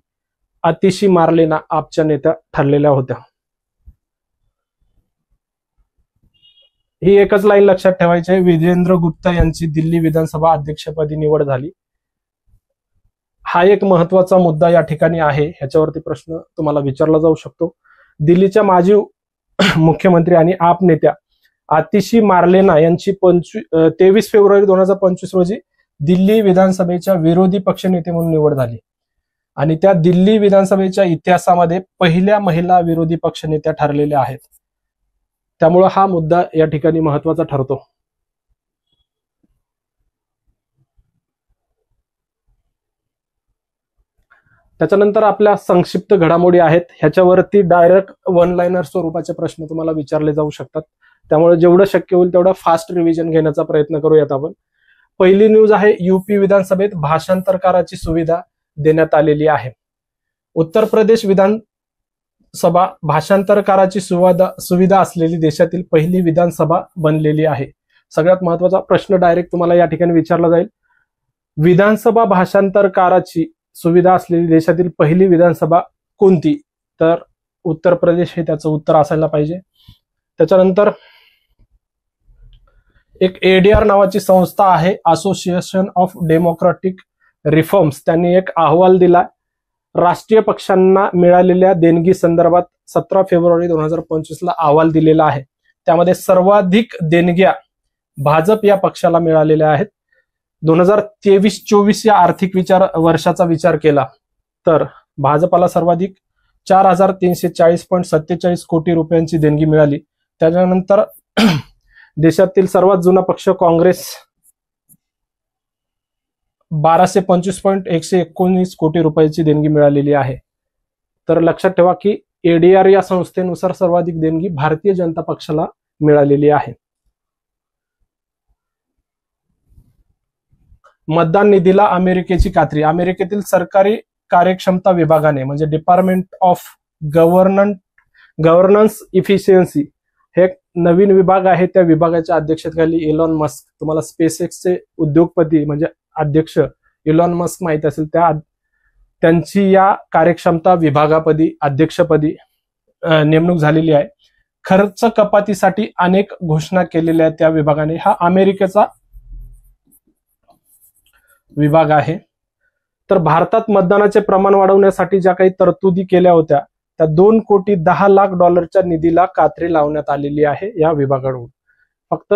आतिशी मार्लेना आपच्या नेत्या ठरलेल्या होत्या. ही एकच लाईन लक्षात ठेवायची आहे. विजेंद्र गुप्ता यांची दिल्ली विधानसभा अध्यक्षपदी निवड झाली. हा एक महत्वाचा मुद्दा या ठिकाणी आहे, ह्याच्यावरती प्रश्न तुम्हाला विचारला जाऊ शकतो. दिल्लीच्या माजी मुख्यमंत्री आणि आप नेत्या आतिशी मार्लेना यांची 23 फेब्रुवारी 2025 रोजी दिल्ली विधानसभेच्या विरोधी पक्षनेते म्हणून निवड झाली आणि त्या दिल्ली विधानसभेच्या इतिहासामध्ये पहिल्या महिला विरोधी पक्षनेत्या ठरलेल्या आहेत. त्यामुळे हा मुद्दा या ठिकाणी महत्वाचा ठरतो. त्याच्यानंतर आपल्या संक्षिप्त घडामोडी आहेत, ह्याच्यावरती डायरेक्ट 1 लाइनर स्वरूपाचे प्रश्न तुम्हाला विचारले जाऊ शकतात. त्यामुळे जेवढं शक्य होईल तेवढं फास्ट रिव्हिजन घेण्याचा प्रयत्न करूयात आपण. पहिली न्यूज आहे, UP विधानसभेत भाषांतरकाराची सुविधा देण्यात आलेली आहे. उत्तर प्रदेश विधानसभा भाषांतरकाराची सुविधा असलेली देशातील पहिली विधानसभा बनलेली आहे. सगळ्यात महत्वाचा प्रश्न डायरेक्ट तुम्हाला या ठिकाणी विचारला जाईल. विधानसभा भाषांतरकाराची सुविधा असलेली देशातील पहिली विधानसभा कोणती? तर उत्तर प्रदेश हे त्याचं उत्तर असायला पाहिजे. त्याच्यानंतर एक ADR नावाची संस्था आहे, असोसिएशन ऑफ डेमोक्रेटिक रिफॉर्म्स, त्यांनी एक अहवाल दिला. राष्ट्रीय पक्षांना मिळालेल्या देणगी संदर्भात 17 फेब्रुवारी 2025 ला अहवाल दिलेला आहे. त्यामध्ये सर्वाधिक देणग्या भाजप या पक्षाला मिळालेल्या आहेत. 2023-24 या आर्थिक वर्षाचा विचार केला तर भाजपाला सर्वाधिक 4340.47 कोटी रुपयांची देणगी मिळाली. त्याच्यानंतर देशातील सर्वात जुना पक्ष काँग्रेस 1225.119 कोटी रुपयाची देणगी मिळालेली आहे. तर लक्षात ठेवा की ADR या संस्थेनुसार सर्वाधिक देणगी भारतीय जनता पक्षाला मिळालेली आहे. मतदान निधीला अमेरिकेची कात्री. अमेरिकेतील सरकारी कार्यक्षमता विभागाने म्हणजे डिपार्टमेंट ऑफ गव्हर्नन्स इफिशियन्सी हे एक नवीन विभाग आहे. त्या विभागाच्या अध्यक्षतेखाली इलॉन मस्क, तुम्हाला स्पेसएक्सचे उद्योगपती म्हणजे अध्यक्ष इलॉन मस्क माहित असेल, त्यांची या कार्यक्षमता विभागापदी अध्यक्षपदी नेमणूक झालेली आहे. खर्च कपातीसाठी अनेक घोषणा केलेल्या आहेत त्या विभागाने. हा अमेरिकेचा विभाग आहे. तर भारतात मतदानाचे प्रमाण वाढवण्यासाठी ज्या काही तरतुदी केल्या होत्या त्या $2,10,00,000 निधीला कात्री लावण्यात आलेली आहे या विभागाकडून. फक्त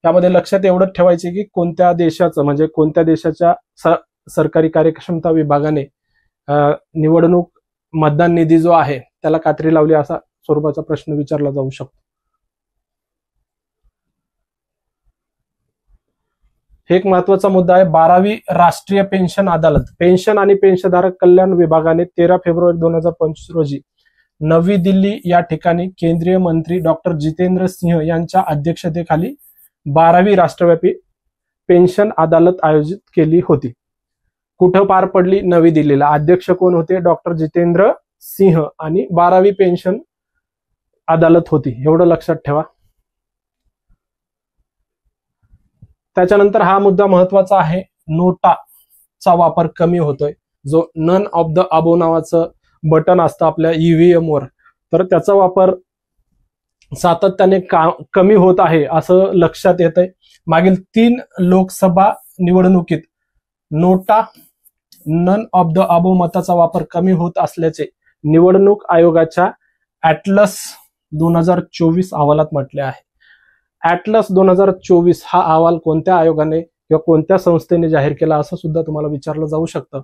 त्यामध्ये लक्षात एवढंच ठेवायचे की कोणत्या देशाचं म्हणजे कोणत्या देशाच्या सरकारी कार्यक्षमता विभागाने निवडणूक मतदान निधी जो आहे त्याला कात्री लावली असा स्वरूपाचा प्रश्न विचारला जाऊ शकतो. हे एक महत्वाचा मुद्दा आहे. 12वी राष्ट्रीय पेन्शन अदालत पेन्शन आणि पेन्शनधारक कल्याण विभागाने 13 फेब्रुवारी 2025 रोजी नवी दिल्ली या ठिकाणी केंद्रीय मंत्री डॉक्टर जितेंद्र सिंह यांच्या अध्यक्षतेखाली 12वी राष्ट्रव्यापी पेन्शन अदालत आयोजित केली होती. कुठं पार पडली? नवी दिल्लीला. अध्यक्ष कोण होते? डॉक्टर जितेंद्र सिंह. आणि 12वी पेन्शन अदालत होती, एवढं लक्षात ठेवा. त्याच्यानंतर हा मुद्दा महत्वाचा आहे. नोटाचा वापर कमी होतोय. जो नन ऑफ द अबो नावाचं बटन असतं आपल्या ईव्हीएम वर, तर त्याचा वापर सातत्याने कमी होत आहे असं लक्षात येत आहे. मागील 3 लोकसभा निवडणुकीत नोटा नन ऑफ द अबो मताचा वापर कमी होत असल्याचे निवडणूक आयोगाच्या ॲटलस 2024 अहवालात म्हटले आहे. ॲटलस 2024 हा अहवाल कोणत्या आयोगाने किंवा कोणत्या संस्थेने जाहीर केला असं सुद्धा तुम्हाला विचारलं जाऊ शकतं.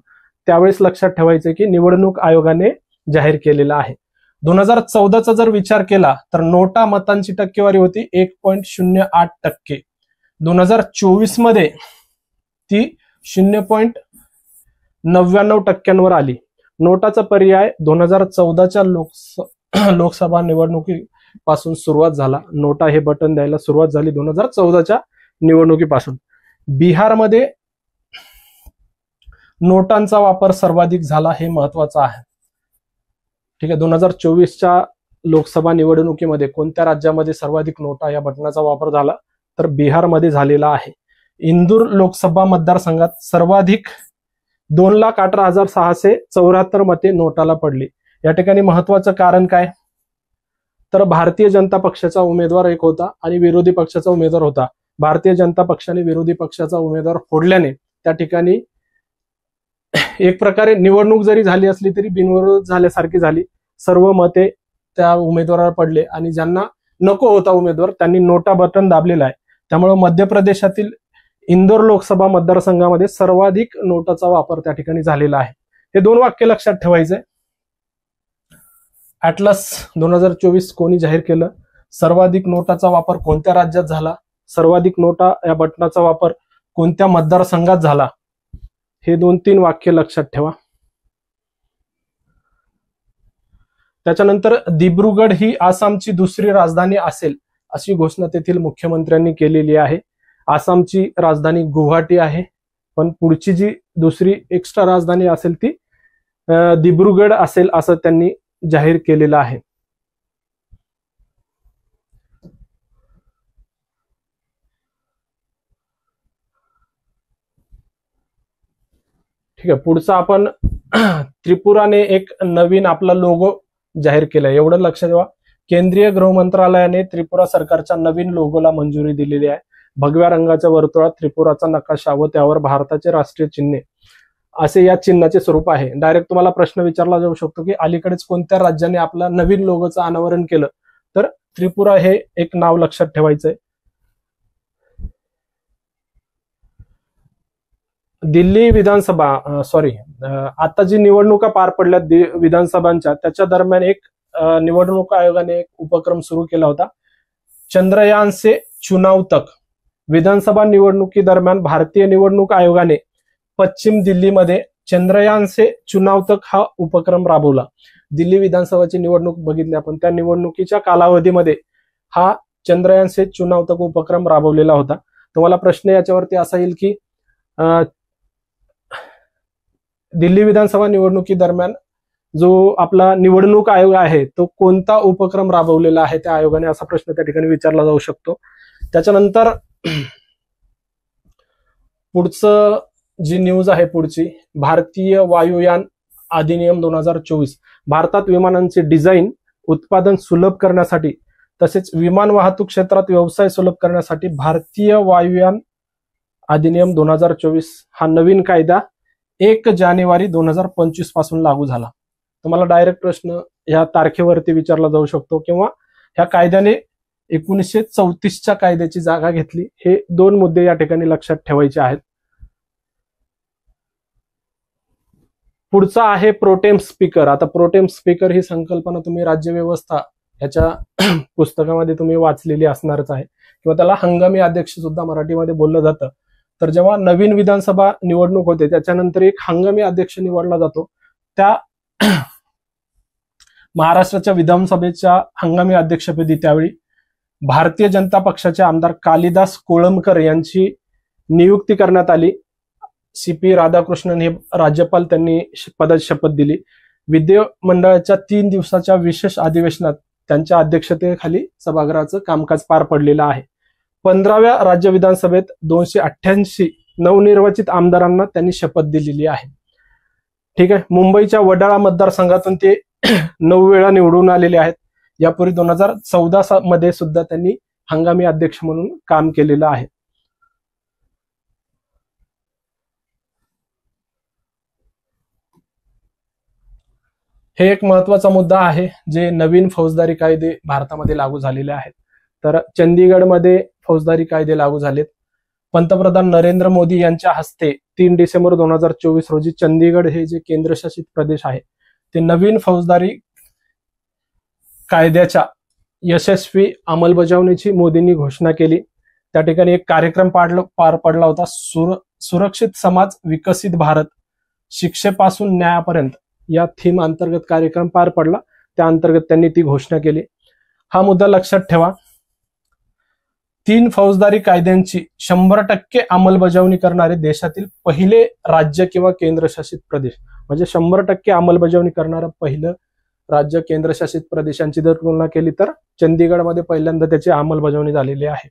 त्यावेळेस लक्षात ठेवायचं की निवडणूक आयोगाने जाहीर केलेला आहे. 2014चा जर विचार केला तर नोटा मतांची टक्केवारी होती 1.08%. 2024 मध्ये ती 0.99% आली. नोटाचा पर्याय 2014च्या लोकसभा निवडणुकीपासून सुरुवात झाला. नोटा हे बटन द्यायला सुरुवात झाली 2014च्या निवडणुकीपासून. बिहारमध्ये नोटांचा वापर सर्वाधिक झाला, हे महत्वाचं आहे. ठीक आहे. 2024च्या लोकसभा निवडणुकीमध्ये कोणत्या राज्यामध्ये सर्वाधिक नोटा या बटनाचा वापर झाला? तर बिहारमध्ये झालेला आहे. इंदूर लोकसभा मतदारसंघात सर्वाधिक 2,18,674 मते नोटाला पडली. या ठिकाणी महत्वाचं कारण काय? तर भारतीय जनता पक्षाचा उमेदवार एक होता आणि विरोधी पक्षाचा उमेदवार होता. भारतीय जनता पक्षाने विरोधी पक्षाचा उमेदवार फोडल्याने त्या ठिकाणी एक प्रकारे निवडणूक जरी झाली असली तरी बिनविरोध झाल्यासारखी झाली. सर्व मते त्या उमेदवाराला पडले आणि ज्यांना नको होता उमेदवार त्यांनी नोटा बटन दाबलेला आहे. त्यामुळे मध्य प्रदेशातील इंदोर लोकसभा मतदारसंघामध्ये सर्वाधिक नोटाचा वापर त्या ठिकाणी झालेला आहे. हे 2 वाक्य लक्षात ठेवायचंय. ॲटलस 2024 कोणी जाहीर केलं? सर्वाधिक नोटाचा वापर कोणत्या राज्यात झाला? सर्वाधिक नोटा या बटनाचा वापर कोणत्या मतदारसंघात झाला? हे 2-3 वाक्य लक्षात ठेवा. त्याच्यानंतर दिब्रुगड ही आसामची दुसरी राजधानी असेल अशी घोषणा तेथील मुख्यमंत्र्यांनी केलेली आहे. आसामची राजधानी गुवाहाटी आहे, पण पुढची जी दुसरी एक्स्ट्रा राजधानी असेल ती दिब्रुगड असेल असं त्यांनी जाहीर केलेलं आहे. ठीक आहे. पुढचा आपण त्रिपुराने एक नवीन आपला लोगो जाहीर केलाय, एवढं लक्षात ठेवा. केंद्रीय गृह मंत्रालयाने त्रिपुरा सरकारच्या नवीन लोगोला मंजुरी दिलेली आहे. भगव्या रंगाच्या वर्तुळात त्रिपुराचा नकाशा व त्यावर भारताचे राष्ट्रीय चिन्ह असे या चिन्हाचे स्वरूप आहे. डायरेक्ट तुम्हाला प्रश्न विचारला जाऊ शकतो की अलीकडेच कोणत्या राज्याने आपला नवीन लोगोचं अनावरण केलं? तर त्रिपुरा हे एक नाव लक्षात ठेवायचंय. दिल्ली विधानसभा आता जी निवडणुका पार पडल्या विधानसभांच्या, त्याच्या दरम्यान एक निवडणूक आयोगाने एक उपक्रम सुरू केला होता, चंद्रयान से चुनाव तक. विधानसभा निवडणुकी दरम्यान भारतीय निवडणूक आयोगाने पश्चिम दिल्लीमध्ये चंद्रयान से चुनाव तक हा उपक्रम राबवला. दिल्ली विधानसभाची निवडणूक बघितली आपण, त्या निवडणुकीच्या कालावधीमध्ये हा चंद्रयान से चुनाव तक उपक्रम राबवलेला होता. तुम्हाला प्रश्न याच्यावरती असा येईल की दिल्ली विधानसभा निवडणुकी दरम्यान जो आपला निवडणूक आयोग आहे तो कोणता उपक्रम राबवलेला आहे त्या आयोगाने, असा प्रश्न त्या ठिकाणी विचारला जाऊ शकतो. त्याच्यानंतर पुढचं जी न्यूज आहे पुढची, भारतीय वायुयान अधिनियम 2024. भारतात विमानांचे डिझाईन उत्पादन सुलभ करण्यासाठी तसेच विमान वाहतूक क्षेत्रात व्यवसाय सुलभ करण्यासाठी भारतीय वायुयान अधिनियम 2024 हा नवीन कायदा 1 जानेवारी 2025 पासून लागू झाला. तुम्हाला डायरेक्ट प्रश्न या तारखेवरती विचारला जाऊ शकतो किंवा ह्या कायद्याने 1934च्या कायद्याची जागा घेतली. हे 2 मुद्दे या ठिकाणी लक्षात ठेवायचे आहेत. पुढचा आहे प्रोटेम स्पीकर. आता प्रोटेम स्पीकर ही संकल्पना तुम्ही राज्यव्यवस्था ह्याच्या पुस्तकामध्ये तुम्ही वाचलेली असणारच आहे किंवा त्याला हंगामी अध्यक्ष सुद्धा मराठीमध्ये बोललं जातं. तर जेव्हा नवीन विधानसभा निवडणूक होते त्याच्यानंतर एक हंगामी अध्यक्ष निवडला जातो. त्या महाराष्ट्राच्या विधानसभेच्या हंगामी अध्यक्षपदी त्यावेळी भारतीय जनता पक्षाचे आमदार कालिदास कोळंबकर यांची नियुक्ती करण्यात आली. CP राधाकृष्णन हे राज्यपाल, त्यांनी पदाची शपथ दिली. विधिमंडळाच्या 3 दिवसाच्या विशेष अधिवेशनात त्यांच्या अध्यक्षतेखाली सभागृहाचं कामकाज पार पडलेलं आहे. 15व्या राज्य विधानसभेत 288 नवनिर्वाचित आमदारांना त्यांनी शपथ दिलेली आहे. ठीक आहे. मुंबईच्या वडाळा मतदारसंघातून ते 9 वेळा निवडून आलेले आहेत. यापूर्वी 2014 मध्ये सुद्धा त्यांनी हंगामी अध्यक्ष म्हणून काम केलेलं आहे. हे एक महत्वाचा मुद्दा आहे जे नवीन फौजदारी कायदे भारतामध्ये लागू झालेले आहेत. तर चंदीगडमध्ये फौजदारी कायदे लागू झालेत. पंतप्रधान नरेंद्र मोदी यांच्या हस्ते 3 डिसेंबर 2024 रोजी चंदीगड हे जे केंद्रशासित प्रदेश आहे ते नवीन फौजदारी कायद्याच्या यशस्वी अंमलबजावणीची मोदींनी घोषणा केली. त्या ठिकाणी एक कार्यक्रम पार पडला होता. सुरक्षित समाज विकसित भारत शिक्षेपासून न्यायापर्यंत या थीम अंतर्गत कार्यक्रम पार पडला. त्या अंतर्गत त्यांनी ती घोषणा केली. हा मुद्दा लक्षात ठेवा. 3 फौजदारी कायद्यांची 100% अंमलबजावणी करणारे देशातील पहिले राज्य किंवा केंद्रशासित प्रदेश, म्हणजे 100% अंमलबजावणी करणारं पहिलं राज्य केंद्रशासित प्रदेशांची जर तुलना केली तर चंदीगडमध्ये पहिल्यांदा त्याची अंमलबजावणी झालेली आहे.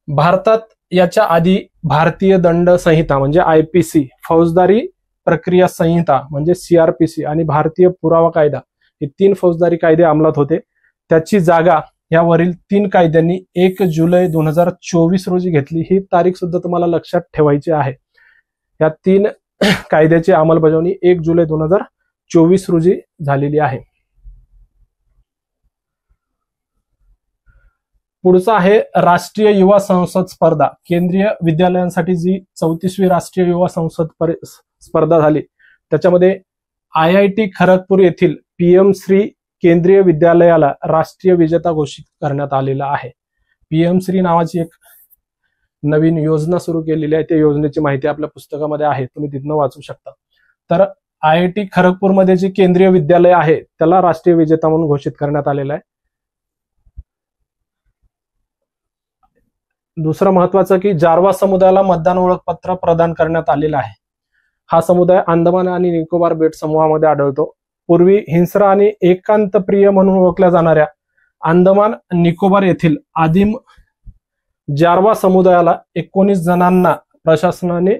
भारतात याच्या आधी भारतीय दंड संहिता म्हणजे IPC, फौजदारी प्रक्रिया संहिता म्हणजे CRPC आणि भारतीय पुरावा कायदा हे 3 फौजदारी कायदे अंमलात होते. त्याची जागा यावरील 3 कायद्यांनी 1 जुलै 2024 रोजी घेतली. ही तारीख सुद्धा तुम्हाला लक्षात ठेवायची आहे. या 3 कायद्याची अंमलबजावणी 1 जुलै 2024 रोजी झालेली आहे. पुढचा आहे राष्ट्रीय युवा संसद स्पर्धा. केंद्रीय विद्यालयांसाठी जी 34वी राष्ट्रीय युवा संसद स्पर्धा झाली त्याच्यामध्ये IIT खरगपूर येथील PM श्री केंद्रीय विद्यालयाला राष्ट्रीय विजेता घोषित करण्यात आलेला आहे. PM श्री नावाची एक नवीन योजना सुरू केलेली आहे. त्या योजनेची माहिती आपल्या पुस्तकामध्ये आहे, तुम्ही तिथनं वाचू शकता. तर IIT खरगपूरमध्ये जे केंद्रीय विद्यालय आहे त्याला राष्ट्रीय विजेता म्हणून घोषित करण्यात आलेला आहे. दुसरं महत्वाचं की जारवा समुदायाला मतदान ओळखपत्र प्रदान करण्यात आलेलं आहे. हा समुदाय अंदमान आणि निकोबार बेट समूहामध्ये आढळतो. पूर्वी हिंस्र आणि एकांत प्रिय म्हणून ओळखल्या जाणाऱ्या अंदमान निकोबार येथील आदिम जारवा समुदायाला 19 जणांना प्रशासनाने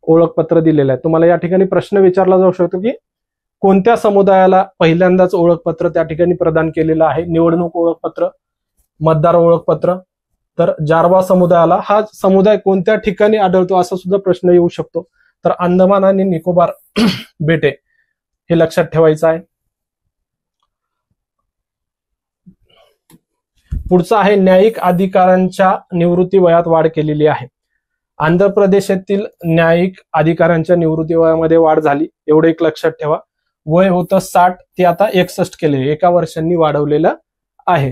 ओळखपत्र दिलेलं आहे. तुम्हाला या ठिकाणी प्रश्न विचारला जाऊ शकतो की कोणत्या समुदायाला पहिल्यांदाच ओळखपत्र त्या ठिकाणी प्रदान केलेलं आहे, निवडणूक ओळखपत्र, मतदार ओळखपत्र. तर जारवा समुदायाला हा समुदाय कोणत्या ठिकाणी आढळतो असा सुद्धा प्रश्न येऊ शकतो. तर अंदमान आणि निकोबार बेटे हे लक्षात ठेवायचं आहे. पुढचा आहे न्यायिक अधिकाऱ्यांच्या निवृत्ती वयात वाढ केलेली आहे. आंध्र प्रदेशातील न्यायिक अधिकाऱ्यांच्या निवृत्ती वयामध्ये वाढ झाली, एवढं एक लक्षात ठेवा. वय होतं 60 ते आता 61 केले, 1 वर्षांनी वाढवलेलं आहे.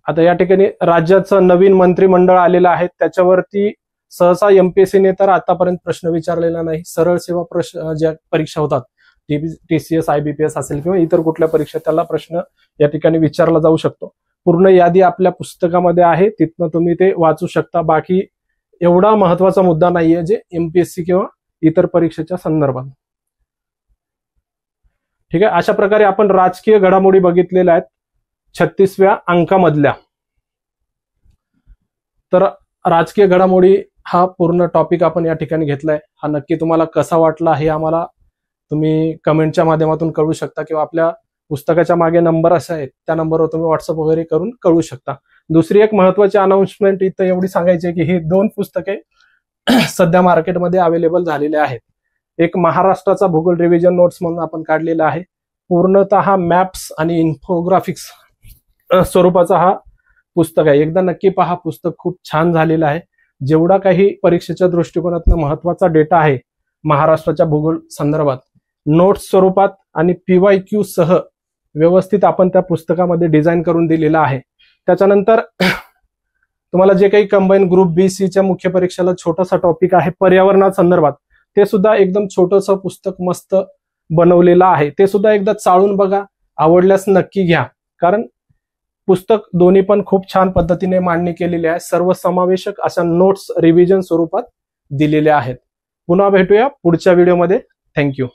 आता या ठिकाणी राज्याचं नवीन मंत्रिमंडळ आलेलं आहे. त्याच्यावरती सहसा MPSCने तर आतापर्यंत प्रश्न विचारलेला नाही. सरळ सेवा प्रश्न ज्या परीक्षा होतात TCS IBPS असेल किंवा इतर कुठल्या परीक्षा त्याला प्रश्न या ठिकाणी विचारला जाऊ शकतो. पूर्ण यादी आपल्या पुस्तकामध्ये आहे, तिथनं तुम्ही ते वाचू शकता. बाकी एवढा महत्वाचा मुद्दा नाहीये जे MPSC किंवा इतर परीक्षेच्या संदर्भात. ठीक आहे. अशा प्रकारे आपण राजकीय घडामोडी बघितलेल्या आहेत 36व्या अंकामधल्या. तर राजकीय घडामोडी हा पूर्ण टॉपिक आपण या ठिकाणी घेतलाय. हा नक्की तुम्हाला कसा वाटला हे आम्हाला तुम्ही कमेंटच्या माध्यमातून कळवू शकता, किंवा आपल्या पुस्तकाच्या मागे नंबर असे आहेत त्या नंबरवर तुम्ही व्हॉट्सअप वगैरे करून कळवू शकता. दुसरी एक महत्वाची अनाउन्समेंट इथं एवढी सांगायची आहे की ही 2 पुस्तके सध्या मार्केटमध्ये अवेलेबल झालेले आहेत. एक महाराष्ट्राचा भूगोल रिव्हिजन नोट्स म्हणून आपण काढलेला आहे. पूर्णतः मॅप्स आणि इन्फोग्राफिक्स स्वरूपाचा हा पुस्तक आहे. एकदा नक्की पहा, पुस्तक खूप छान झालेलं आहे. जेवढा काही परीक्षेच्या दृष्टिकोनातून महत्वाचा डेटा आहे महाराष्ट्राच्या भूगोल संदर्भात, नोट्स स्वरूपात आणि PYQ सह व्यवस्थित आपण त्या पुस्तकामध्ये डिझाईन करून दिलेला आहे. त्याच्यानंतर तुम्हाला जे काही कंबाईन ग्रुप BC च्या मुख्य परीक्षेला छोटासा टॉपिक आहे पर्यावरणासंदर्भात, ते सुद्धा एकदम छोटंसं पुस्तक मस्त बनवलेलं आहे. ते सुद्धा एकदा चाळून बघा, आवडल्यास नक्की घ्या. कारण पुस्तक दोन्ही पण खूप छान पद्धतीने मांडणी केलेली आहे. सर्वसमावेशक अशा नोट्स रिव्हिजन स्वरूपात दिलेल्या आहेत. पुन्हा भेटूया पुढच्या व्हिडिओमध्ये. थँक्यू.